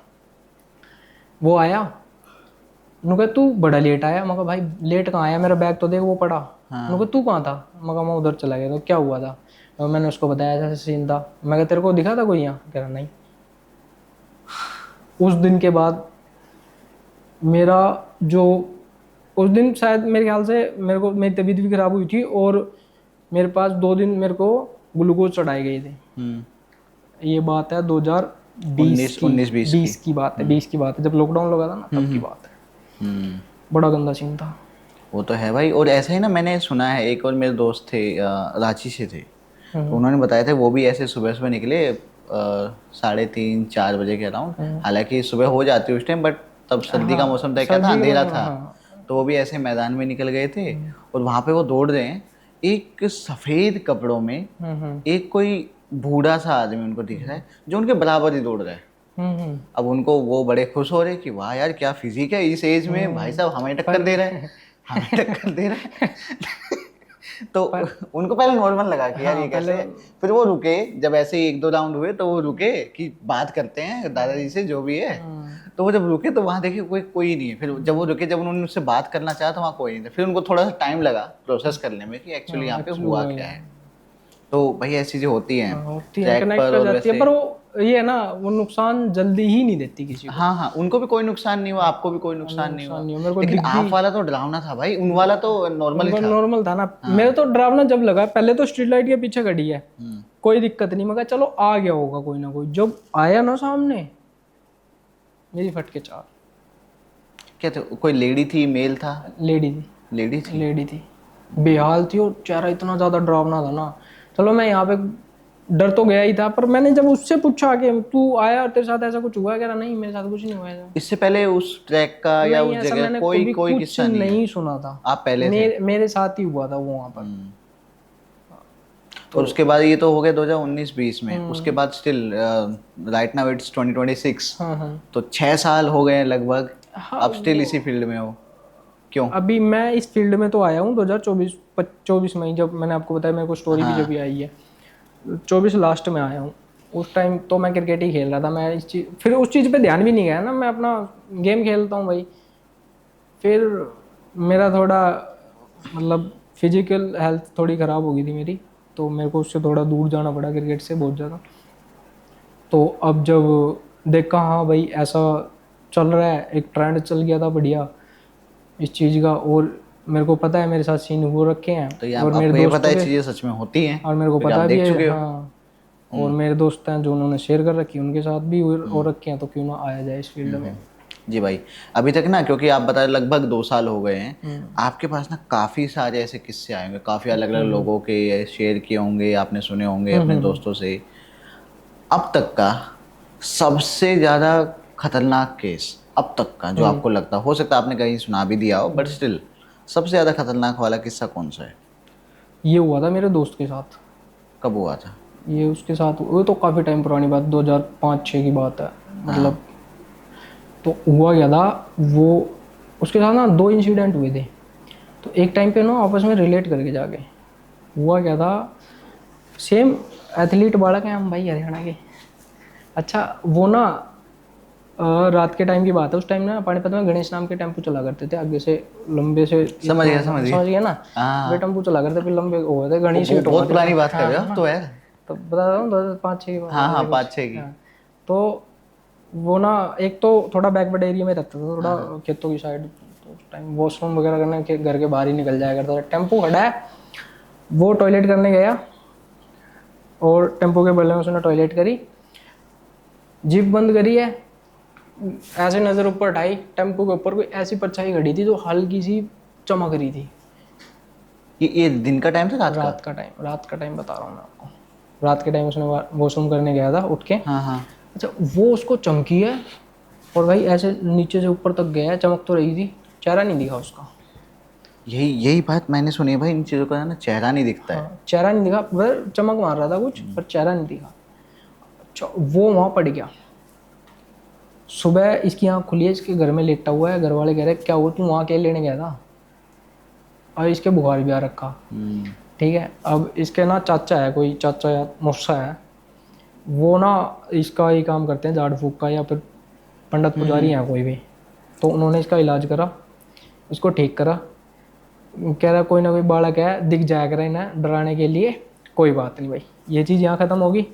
वो आया, उन्होंने कहा तू बड़ा लेट आया। मैं कहा भाई लेट कहाँ आया, मेरा बैग तो देख वो पड़ा। उन्होंने कहा तू कहाँ था, मैं कहा मैं उधर चला गया। तो क्या हुआ था, तो मैंने उसको बताया ऐसा सीन था। मैं कहा तेरे को दिखा था कोई यहाँ, कह रहा नहीं। उस दिन के बाद मेरा जो, उस दिन शायद मेरे ख्याल से मेरे को, मेरी तबीयत भी खराब हुई थी, और मेरे पास 2 दिन मेरे को ग्लूकोज चढ़ाए गए थे। ये बात है 2020 की, 20 की बात है, 20 की बात है, जब लॉकडाउन लगा था ना, तब की बात है। बड़ा गंदा सीन था वो तो है भाई। और ऐसा ही ना, मैंने सुना है, एक और मेरे दोस्त थे, रांची से थे, तो उन्होंने बताया था वो भी ऐसे सुबह सुबह निकले 3:30-4 बजे के अराउंड। हालांकि सुबह हो जाती है उस टाइम, बट तब सर्दी का मौसम था, क्या था, अंधेरा था। तो वो भी ऐसे मैदान में निकल गए थे, और वहाँ पे वो दौड़ रहे हैं, एक सफ़ेद कपड़ों में एक कोई बूढ़ा सा आदमी उनको दिख रहा है, जो उनके बराबर ही दौड़ रहा है। अब उनको वो बड़े खुश हो रहे कि वाह यार क्या फिजिक है, इस एज में भाई साहब हमें टक्कर दे रहा है, हमें टक्कर दे रहा है। तो उनको पहले नॉर्मल लगा कि यार ये कैसे है। फिर वो रुके, जब ऐसे ही 1-2 राउंड हुए तो वो रुके कि बात करते हैं दादाजी से जो भी है। तो वो जब रुके तो वहाँ देखे कोई नहीं है। फिर जब वो रुके, जब उन्होंने उससे बात करना चाहा तो वहाँ कोई नहीं था। फिर उनको थोड़ा सा टाइम लगा प्रोसेस करने में कि एक्चुअली यहाँ पे हुआ क्या है। तो भाई ऐसी चीजें होती हैं, होती है, कनेक्ट कर जाती है, पर वो ये है ना, वो नुकसान जल्दी ही नहीं देती किसी को। हाँ हाँ, उनको भी कोई नुकसान नहीं हुआ, आपको भी कोई नुकसान नहीं हुआ। मेरे को लेकिन आप वाला तो डरावना था भाई, उन वाला तो नॉर्मल ही था। नॉर्मल था ना। मेरे तो डरावना जब लगा, पहले तो स्ट्रीट लाइट के पीछे खड़ी है, कोई दिक्कत नहीं, मगर चलो आ गया होगा कोई ना कोई। जब आया ना सामने, मेरी फटके 4। क्या था, कोई लेडी थी, मेल था? लेडी थी। लेडी थी। लेडी थी, बेहाल थी, और चेहरा इतना ज़्यादा डरावना था ना। चलो मैं यहाँ पे डर तो गया ही था, पर मैंने जब उससे पूछा कि तू आया और तेरे साथ ऐसा कुछ हुआ, कह रहा नहीं मेरे साथ कुछ नहीं हुआ ऐसा। इससे पहले उस ट्रैक का या नहीं, उस ऐसा जगह मैंने कोई कभी कोई कुछ किस्सा नहीं है? नहीं सुना था। आप पहले थे? मेरे साथ ही हुआ था वो वहाँ पर। और उसके बाद ये तो हो गया 2019-20 में, उसके बाद स्टिल राइट नाउ इट्स 2026, हाँ हाँ तो 6 साल हो गए हैं लगभग, हाँ। अब स्टिल इसी फील्ड में हो, क्यों? अभी मैं इस फील्ड में तो आया हूँ 2024 में ही, जब मैंने आपको बताया मेरे को स्टोरी भी जब भी आई है, 24 लास्ट में आया हूँ। उस टाइम तो मैं क्रिकेट ही खेल रहा था, मैं इस चीज़ फिर उस चीज़ पे ध्यान भी नहीं गया ना, मैं अपना गेम खेलता हूँ भाई। फिर मेरा थोड़ा मतलब फिजिकल हेल्थ थोड़ी ख़राब हो गई थी मेरी, तो मेरे को उससे थोड़ा दूर जाना पड़ा क्रिकेट से बहुत ज़्यादा। तो अब जब देखा हाँ भाई ऐसा चल रहा है, एक ट्रेंड चल गया था बढ़िया इस चीज़ का, और मेरे को पता है मेरे साथ सीन हो रखे हैं, तो ये और मेरे आपको ये पता दोस्तों है के, चीजें सच में होती हैं, और मेरे को क्योंकि आप पता भी देख है चुके हो। हाँ, और मेरे दोस्त हैं जो उन्होंने शेयर कर रखी है, उनके साथ भी हो रखे हैं, तो क्यों ना आया जाए इस फील्ड में। जी भाई, अभी तक ना, क्योंकि आप बता रहे लगभग 2 साल हो गए हैं, आपके पास ना काफ़ी सारे ऐसे किस्से आए होंगे, काफ़ी अलग अलग लोगों के शेयर किए होंगे, आपने सुने होंगे अपने दोस्तों से। अब तक का सबसे ज़्यादा खतरनाक केस अब तक का जो आपको लगता, हो सकता है आपने कहीं सुना भी दिया हो, बट स्टिल सबसे ज़्यादा खतरनाक वाला किस्सा कौन सा है? ये हुआ था मेरे दोस्त के साथ। कब हुआ था? ये उसके साथ, वो तो काफ़ी टाइम पुरानी बात, 2005-6 की बात है मतलब। तो हुआ क्या था, वो उसके साथ ना 2 इंसिडेंट हुए थे। तो एक टाइम पे ना आपस में रिलेट करके जाके हुआ क्या था, सेम एथलीट बालक हैं हम भाई हरियाणा के। अच्छा वो ना रात के टाइम की बात है, उस टाइम ना पानीपत में गणेश नाम के टेम्पो चला करते थे, आगे से लंबे से, समझ गया ना, वे हाँ, टेम्पो चला करते, फिर लंबे हो गए थे, गणेश ही बहुत पुरानी बात कर रहे हो आप तो यार। तो बता रहा हूँ 2005-6 की बात हाँ है हाँ, ऐसे 5-6 कुछ। की। हाँ। तो वो ना एक तो थोड़ा बैकवर्ड एरिया में रहता था, थोड़ा खेतों की साइड, तो उस टाइम वॉशरूम वगैरह करने के घर के बाहर ही निकल जाया करता था। टेम्पो खड़ा है, वो टॉयलेट करने गया, और टेम्पो के बगल में उसने टॉयलेट करी, जीप बंद करी है, ऐसे नज़र ऊपर उठाई, टेम्पो के ऊपर कोई ऐसी परछाई खड़ी थी जो हल्की सी चमक रही थी। ये दिन का टाइम था, रात का? रात का टाइम बता रहा हूँ मैं आपको। रात के टाइम उसने वॉशरूम करने गया था उठ के। हाँ हाँ। अच्छा वो उसको चमकी है, और भाई ऐसे नीचे से ऊपर तक गया है, चमक तो रही थी, चेहरा नहीं दिखा उसका। यही यही बात मैंने सुनी है भाई, इन चीज़ों का ना चेहरा नहीं दिखता है। हाँ चेहरा नहीं दिखा, वह चमक मार रहा था कुछ, पर चेहरा नहीं दिखा। अच्छा वो वहाँ पड़ गया। सुबह इसकी आँख खुली है, इसके घर में लेटा हुआ है, घर वाले कह रहे क्या हुआ तू वहाँ क्या लेने गया था, और इसके बुखार भी आ रखा। ठीक है, अब इसके ना चाचा है, कोई चाचा या मौसा है, वो ना इसका ही काम करते हैं झाड़ फूक का, या फिर पंडित पुजारी हैं कोई भी। तो उन्होंने इसका इलाज करा, इसको ठीक करा, कह रहा कोई ना कोई बालक है दिख जाया करा इन्हें डराने के लिए, कोई बात नहीं भाई, ये चीज़ यहाँ ख़त्म होगी।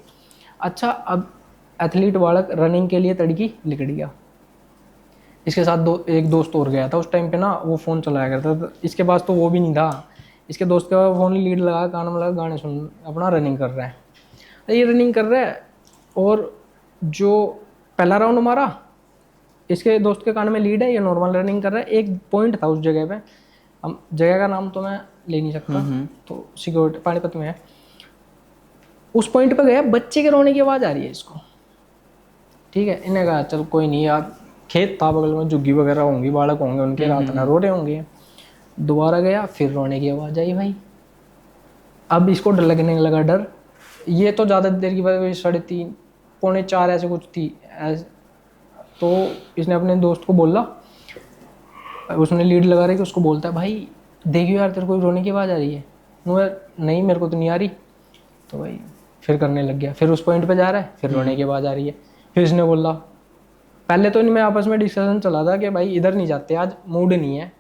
अच्छा अब एथलीट बालक रनिंग के लिए तड़की निकल गया, इसके साथ एक दोस्त और गया था उस टाइम पे ना, वो फ़ोन चलाया करता था, इसके पास तो वो भी नहीं था, इसके दोस्त के पास फ़ोन लीड लगा, कान में लगा, गाने सुन, अपना रनिंग कर रहा है। ये रनिंग कर रहा है, और जो पहला राउंड मारा, इसके दोस्त के कान में लीड है, ये नॉर्मल रनिंग कर रहा है। एक पॉइंट था उस जगह पे, हम जगह का नाम तो मैं ले नहीं सकता, तो सिक्योरिटी पानीपत में है। उस पॉइंट पे गया, बच्चे के रोने की आवाज़ आ रही है इसको। ठीक है, इन्हें कहा चल कोई नहीं यार, खेत था बगल में, झुग्गी वगैरह होंगी, बालक होंगे उनके, रात ना रो रहे होंगे। दोबारा गया, फिर रोने की आवाज़ आई भाई। अब इसको डर लगने लगा, डर ये तो ज़्यादा देर की बात, 3:30 पौने 4 ऐसे कुछ थी तो इसने अपने दोस्त को बोला, उसने लीड लगा रही कि उसको बोलता है भाई देखियो यार तेरे को रोने की आवाज़ आ रही है, नहीं मेरे को तो नहीं आ रही। तो भाई फिर करने लग गया, फिर उस पॉइंट पे जा रहा है, फिर रोने की आवाज़ आ रही है। फिर इसने बोला, पहले तो इनमें आपस में डिस्कशन चला था कि भाई इधर नहीं जाते, आज मूड नहीं है,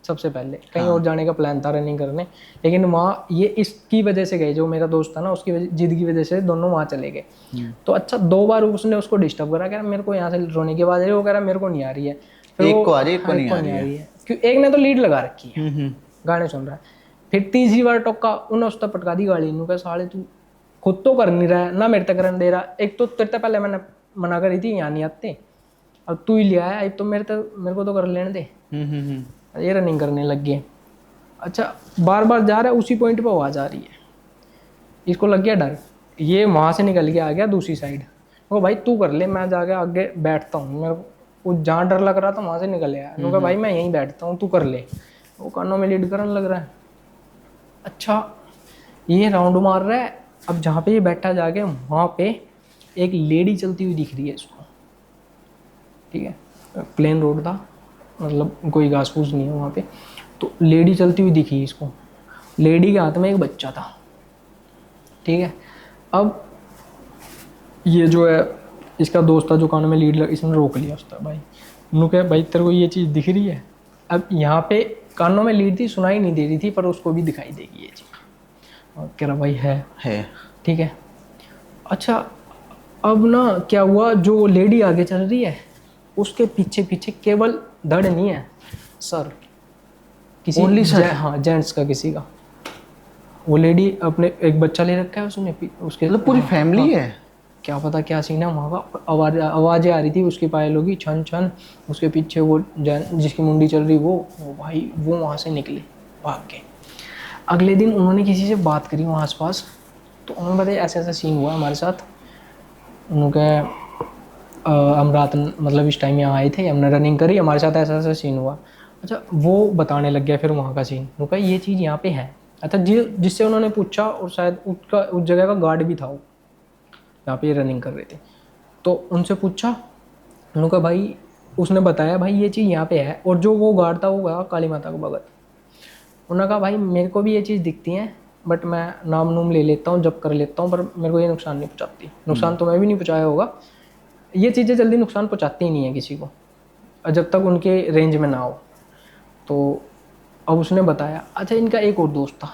सबसे पहले कहीं और जाने का प्लान था रनिंग करने, लेकिन वहाँ ये इसकी वजह से गए, जो मेरा दोस्त था ना उसकी जिद की वजह से दोनों वहाँ चले गए। तो अच्छा 2 बार उसने उसको डिस्टर्ब करा, कह रहा मेरे को यहाँ से रोने की आवाज़ आ रही है, वो कह रहा मेरे को नहीं आ रही है। फिर एक को आ रही है, एक को नहीं आ रही है, क्योंकि एक ने तो लीड लगा रखी है, गाने सुन रहा है। फिर तीसरी बार टोका, उन्हें उस तक पटका दी गाड़ी, उन्होंने कहा साले तू खुद तो कर नहीं रहा है ना, मेरे तक करने दे रहा, एक तो तेरे पहले मैंने मना करी थी यहाँ नहीं आते, अब तू ही ले आया, एक तो मेरे को तो कर लेने दे। ये रनिंग करने लग गए। अच्छा बार बार जा रहा है, उसी पॉइंट पे आवाज़ आ रही है, इसको लग गया डर, ये वहां से निकल के आ गया दूसरी साइड। वो भाई तू कर ले, मैं जाके आगे बैठता हूँ, मेरे को जहाँ डर लग रहा था वहां से निकल आया। मैं कहा भाई मैं यहीं बैठता हूँ, तू कर ले। वो कानों में लीड करने लग रहा है। अच्छा, ये राउंड मार रहा है। अब जहाँ पे ये बैठा जाके वहाँ पे एक लेडी चलती हुई दिख रही है इसको, ठीक है, प्लेन रोड था, मतलब कोई घास फूस नहीं है वहाँ पे। तो लेडी चलती हुई दिखी इसको, लेडी के हाथ में एक बच्चा था, ठीक है। अब ये जो है इसका दोस्त था जो कानों में लीड इसने रोक लिया उसका। भाई उन्होंने कहा भाई तेरे को ये चीज़ दिख रही है? अब यहाँ पे कानों में लीड थी, सुनाई नहीं दे रही थी, पर उसको भी दिखाई देगी ये चीज़। और कह रहा भाई है, ठीक है। अच्छा, अब ना क्या हुआ, जो लेडी आगे चल रही है उसके पीछे पीछे केवल धड़ नहीं है, सर, किसी Only सर? हाँ जेंट्स का, किसी का। वो लेडी अपने एक बच्चा ले रखा है उसने, उसके मतलब पूरी फैमिली है। क्या पता क्या सीन है वहाँ का। आवाज़ें आ रही थी उसकी, पायलों की छन छन। उसके पीछे वो जिसकी मुंडी चल रही वो भाई वो वहाँ से निकले भाग के। अगले दिन उन्होंने किसी से बात करी वहाँ आसपास, तो उन्होंने बताया ऐसा ऐसा सीन हुआ हमारे साथ। उन्होंने हम रात मतलब इस टाइम यहाँ आए थे, हमने रनिंग करी, हमारे साथ ऐसा ऐसा सीन हुआ। अच्छा, वो बताने लग गया फिर वहाँ का सीन। उन्होंने कहा ये चीज़ यहाँ पे है। अच्छा, जिससे उन्होंने पूछा, और शायद उस जगह का गार्ड भी था वो, यहाँ पे रनिंग कर रहे थे, तो उनसे पूछा। उन्होंने कहा भाई, उसने बताया भाई ये चीज़ यहाँ पे है। और जो वो गार्ड था वो गया काली माता को भगत। उन्होंने कहा भाई मेरे को भी ये चीज़ दिखती है, बट मैं नाम नूम ले लेता हूँ, जब कर लेता हूँ, पर मेरे को ये नुकसान नहीं पहुँचाती। नुकसान तो मैं भी नहीं पहुँचाया होगा, ये चीज़ें जल्दी नुकसान पहुँचाती ही नहीं है किसी को, जब तक उनके रेंज में ना हो। तो अब उसने बताया। अच्छा, इनका एक और दोस्त था,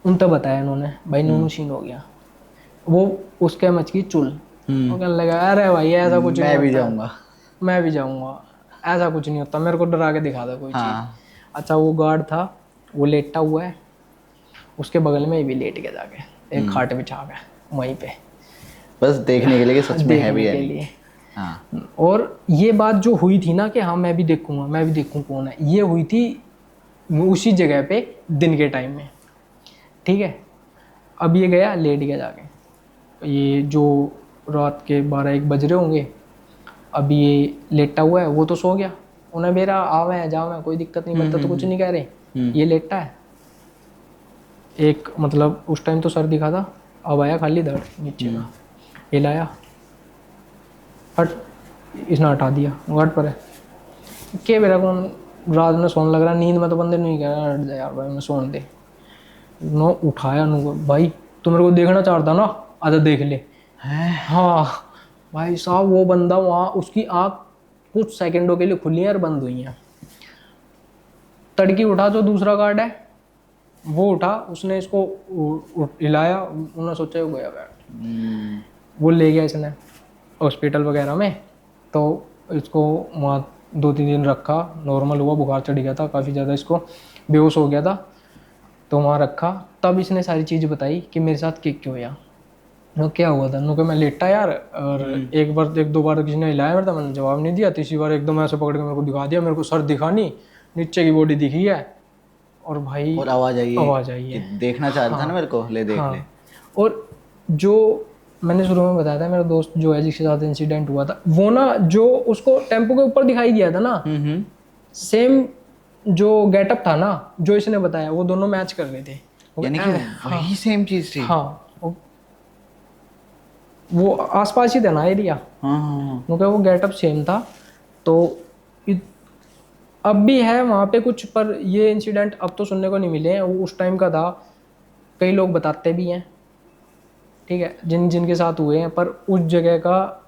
उन तक बताया इन्होंने, भाई नूनू सीन हो गया। वो उसके मच की चुल, वो कहने लगा अरे भाई ऐसा कुछ नहीं मैं भी होता, जाऊंगा। मैं भी जाऊंगा, ऐसा कुछ नहीं होता, मेरे को डरा के दिखा दो कोई चीज़। हाँ। अच्छा, वो गार्ड था, वो लेटा हुआ है, उसके बगल में ये भी लेट गया जाके, एक खाट बिछा के वहीं पे, बस देखने के लिए कि सच में है भी देखने है के नहीं। लिए। हाँ। और ये बात जो हुई थी ना कि हाँ मैं भी देखूंगा, मैं भी देखूँ कौन है, ये हुई थी उसी जगह पे दिन के टाइम में, ठीक है। अब ये गया लेट गया जाके, ये जो रात के 12-1 बज रहे होंगे, अब ये लेटा हुआ है, वो तो सो गया, उन्हें मेरा आवे जाओ मैं कोई दिक्कत नहीं, बनता तो कुछ नहीं कह रहे। ये लेटा है, एक मतलब उस टाइम तो सर दिखा था, अब आया खाली धड़ नीचे का, ये लाया हट, इसने हटा दिया घाट पर है के मेरा कौन, रात में सोने लग रहा, नींद में तो बंदे नहीं कह रहा हट जा यार भाई मैं सोने दे। नो उठाया नु, भाई तू मेरे को देखना चाहता ना, आजा देख ले। हाँ भाई साहब, वो बंदा वहाँ, उसकी आँख कुछ सेकंडों के लिए खुली है और बंद हुई है। तड़की उठा, जो दूसरा गार्ड है वो उठा, उसने इसको हिलाया, उन्होंने सोचा वो गया बैठ। वो ले गया इसने हॉस्पिटल वगैरह में, तो इसको वहाँ 2-3 दिन रखा, नॉर्मल हुआ, बुखार चढ़ गया था काफ़ी ज़्यादा, इसको बेहोश हो गया था, तो वहाँ रखा। तब इसने सारी चीज़ बताई कि मेरे साथ क्या हुआ। नो क्या हुआ था, नो कि मैं लेटा यार, और एक दो बार किसी ने हिलाया मेरा था, मैंने जवाब नहीं दिया, तीसरी बार एकदम ऐसे पकड़ के मेरे को दिखा दिया, मेरे को सर दिखा नहीं, नीचे की बॉडी दिखी है, और भाई और आवाज आई है कि देखना चाह रहा था ना मेरे को, ले देख ले। और जो मैंने शुरू में बताया था, मेरा दोस्त जो है जिसके साथ इंसिडेंट हुआ था, वो ना जो उसको टेम्पो के ऊपर दिखाई दिया था ना, सेम जो गेटअप था ना जो इसने बताया, वो दोनों मैच कर रहे थे। यानी कि वही सेम चीज थी। हाँ, वो आसपास ही था ना एरिया, क्योंकि वो गेटअप सेम था। तो अब भी है वहाँ पे कुछ, पर ये इंसिडेंट अब तो सुनने को नहीं मिले हैं, वो उस टाइम का था, कई लोग बताते भी हैं, ठीक है, जिनके साथ हुए हैं। पर उस जगह का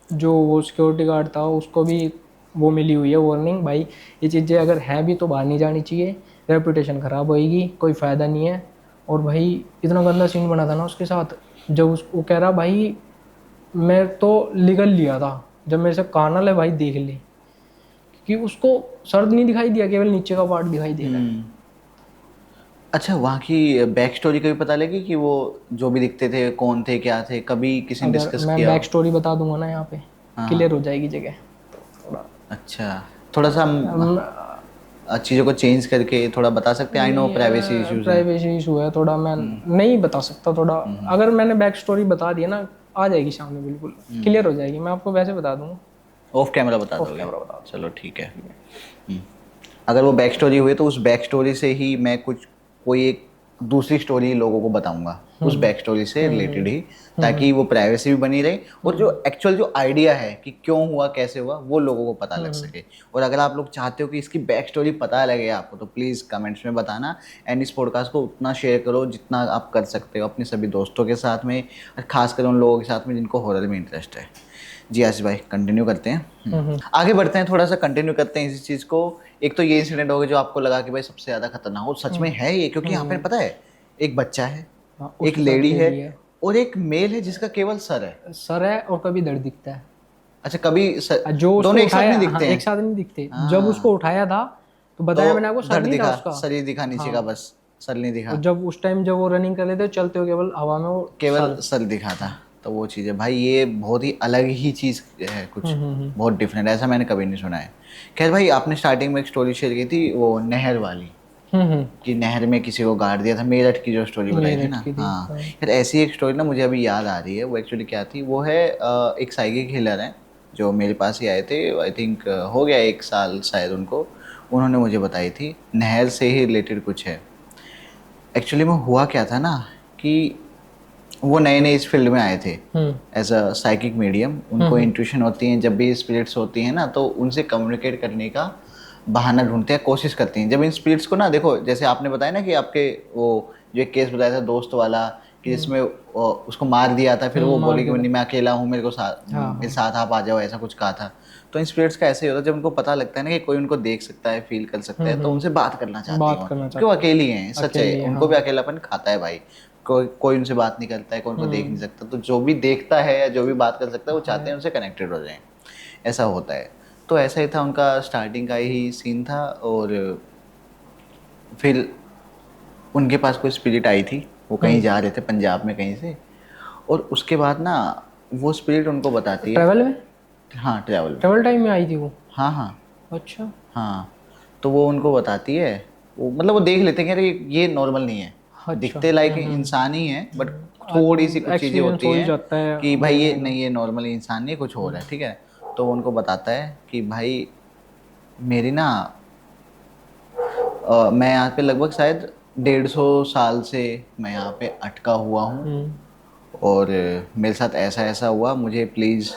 जो वो सिक्योरिटी गार्ड था उसको भी वो मिली हुई है वार्निंग, भाई ये चीज़ें अगर हैं भी तो बाहर नहीं जानी चाहिए, रेपुटेशन ख़राब होएगी, कोई फ़ायदा नहीं है। और भाई इतना गंदा सीन बना था ना उसके साथ, जब वो कह रहा भाई मैं तो निगल लिया था जब मेरे से कहा ना ले भाई देख ले, कि उसको सर नहीं दिखाई दिया, केवल नीचे का पार्ट दिखाई दे रहा है। अच्छा, वहाँ की बैक स्टोरी कभी पता लगी कि वो जो भी दिखते थे कौन थे, क्या थे, कभी किसी ने डिस्कस मैं किया? बैक स्टोरी बता दूंगा ना यहाँ पे, क्लियर हो जाएगी जगह। अच्छा, थोड़ा सा चीज़ों को चेंज करके थोड़ा बता सकते हैं? आई नो प्राइवेसी इश्यूज है। प्राइवेसी इशू है थोड़ा, मैं नहीं बता सकता थोड़ा। अगर मैंने बैक स्टोरी बता दी ना, आ जाएगी सामने, बिल्कुल क्लियर हो जाएगी। मैं आपको वैसे बता दूंगा, ऑफ कैमरा बता ऑफ दोगे? कैमरा बता दूंगा। चलो ठीक है। अगर वो बैक स्टोरी हुई तो उस बैक स्टोरी से ही मैं कुछ कोई एक दूसरी स्टोरी लोगों को बताऊंगा उस बैक स्टोरी से रिलेटेड ही, ताकि वो प्राइवेसी भी बनी रहे और जो एक्चुअल जो आइडिया है कि क्यों हुआ कैसे हुआ वो लोगों को पता लग सके। और अगर आप लोग चाहते हो कि इसकी बैक स्टोरी पता लगे आपको तो प्लीज़ कमेंट्स में बताना। एंड इस पॉडकास्ट को उतना शेयर करो जितना आप कर सकते हो अपने सभी दोस्तों के साथ में, और खासकर उन लोगों के साथ में जिनको हॉरर में इंटरेस्ट है। जी आशीष भाई कंटिन्यू करते हैं। आगे बढ़ते हैं, थोड़ा सा कंटिन्यू करते हैं इसी चीज़ को। एक तो ये इंसिडेंट हो गया जो आपको लगा कि भाई सबसे ज़्यादा खतरनाक, और सच में है ये, क्योंकि यहाँ पे पता है एक बच्चा है, हाँ, एक उसके साथ लेडी है lady और एक मेल है जिसका केवल सर है। सर है और कभी धड़ दिखता है। अच्छा कभी जो उसको दोनों एक साथ उठाया, नहीं दिखते हाँ, हैं? एक साथ नहीं दिखते। जब उसको उठाया था तो बताया मैंने आपको, सर धड़ नहीं था दिखा, उसका। सर ही दिखा नीचे का, बस सर नहीं दिखा, और जब उस टाइम जब वो रनिंग कर रहे थे, चलते हो केवल हवा में, वो केवल सर दिखा था। तो वो चीज़ है भाई, ये बहुत ही अलग ही चीज़ है, कुछ बहुत डिफरेंट, ऐसा मैंने कभी नहीं सुना है। खैर भाई, आपने स्टार्टिंग में एक स्टोरी शेयर की थी वो नहर वाली, कि नहर में किसी को गाड़ दिया था, मेरठ की जो स्टोरी बताई थी ना। हाँ यार, ऐसी एक स्टोरी ना मुझे अभी याद आ रही है। वो एक्चुअली क्या थी, वो है एक साइकिक हीलर है जो मेरे पास ही आए थे। आई थिंक हो गया 1 साल शायद उनको। उन्होंने मुझे बताई थी, नहर से ही रिलेटेड कुछ है। एक्चुअली में हुआ क्या था ना कि वो नए नए इस फील्ड में आए थे एज अ साइकिक मीडियम। उनको इंट्यूशन होती है, जब भी स्पिरिट्स होती हैं ना तो उनसे कम्युनिकेट करने का बहाना ढूंढते हैं, कोशिश करती हैं। जब इन स्पिरिट्स को ना, देखो जैसे आपने बताया ना कि आपके वो जो एक केस बताया था दोस्त वाला, कि जिसमें उसको मार दिया था, फिर वो बोले कि नहीं मैं अकेला हूँ, मेरे को मेरे साथ आप आ जाओ, ऐसा कुछ कहा था। तो इन स्पिरिट्स का ऐसे ही होता है, जब उनको पता लगता है ना कि कोई उनको देख सकता है, फील कर सकता है, तो उनसे बात करना चाहते हैं। क्यों, अकेली हैं, सच है, उनको भी अकेलापन खाता है भाई। कोई उनसे बात नहीं करता है, कोई उनको देख नहीं सकता, तो जो भी देखता है या जो भी बात कर सकता है वो चाहते हैं उनसे कनेक्टेड हो जाएं, ऐसा होता है। तो ऐसा ही था, उनका स्टार्टिंग का ही सीन था। और फिर उनके पास कोई स्पिरिट आई थी, वो कहीं जा रहे थे पंजाब में कहीं से, और उसके बाद ना वो स्पिरिट उनको बताती है। ट्रैवल में? हाँ ट्रैवल टाइम में आई थी वो? हाँ हाँ अच्छा। हाँ। तो वो उनको बताती है, वो मतलब वो देख लेते हैं कि अरे ये नॉर्मल नहीं है, दिखते लाइक इंसान ही है, बट थोड़ी सी कुछ चीज़ें होती हैं कि भाई ये नहीं, ये नॉर्मल इंसान नहीं, कुछ हो रहा है, ठीक है। तो वो उनको बताता है कि भाई मेरी ना मैं यहाँ पे लगभग शायद 150 साल से मैं यहाँ पे अटका हुआ हूँ, और मेरे साथ ऐसा ऐसा हुआ, मुझे प्लीज़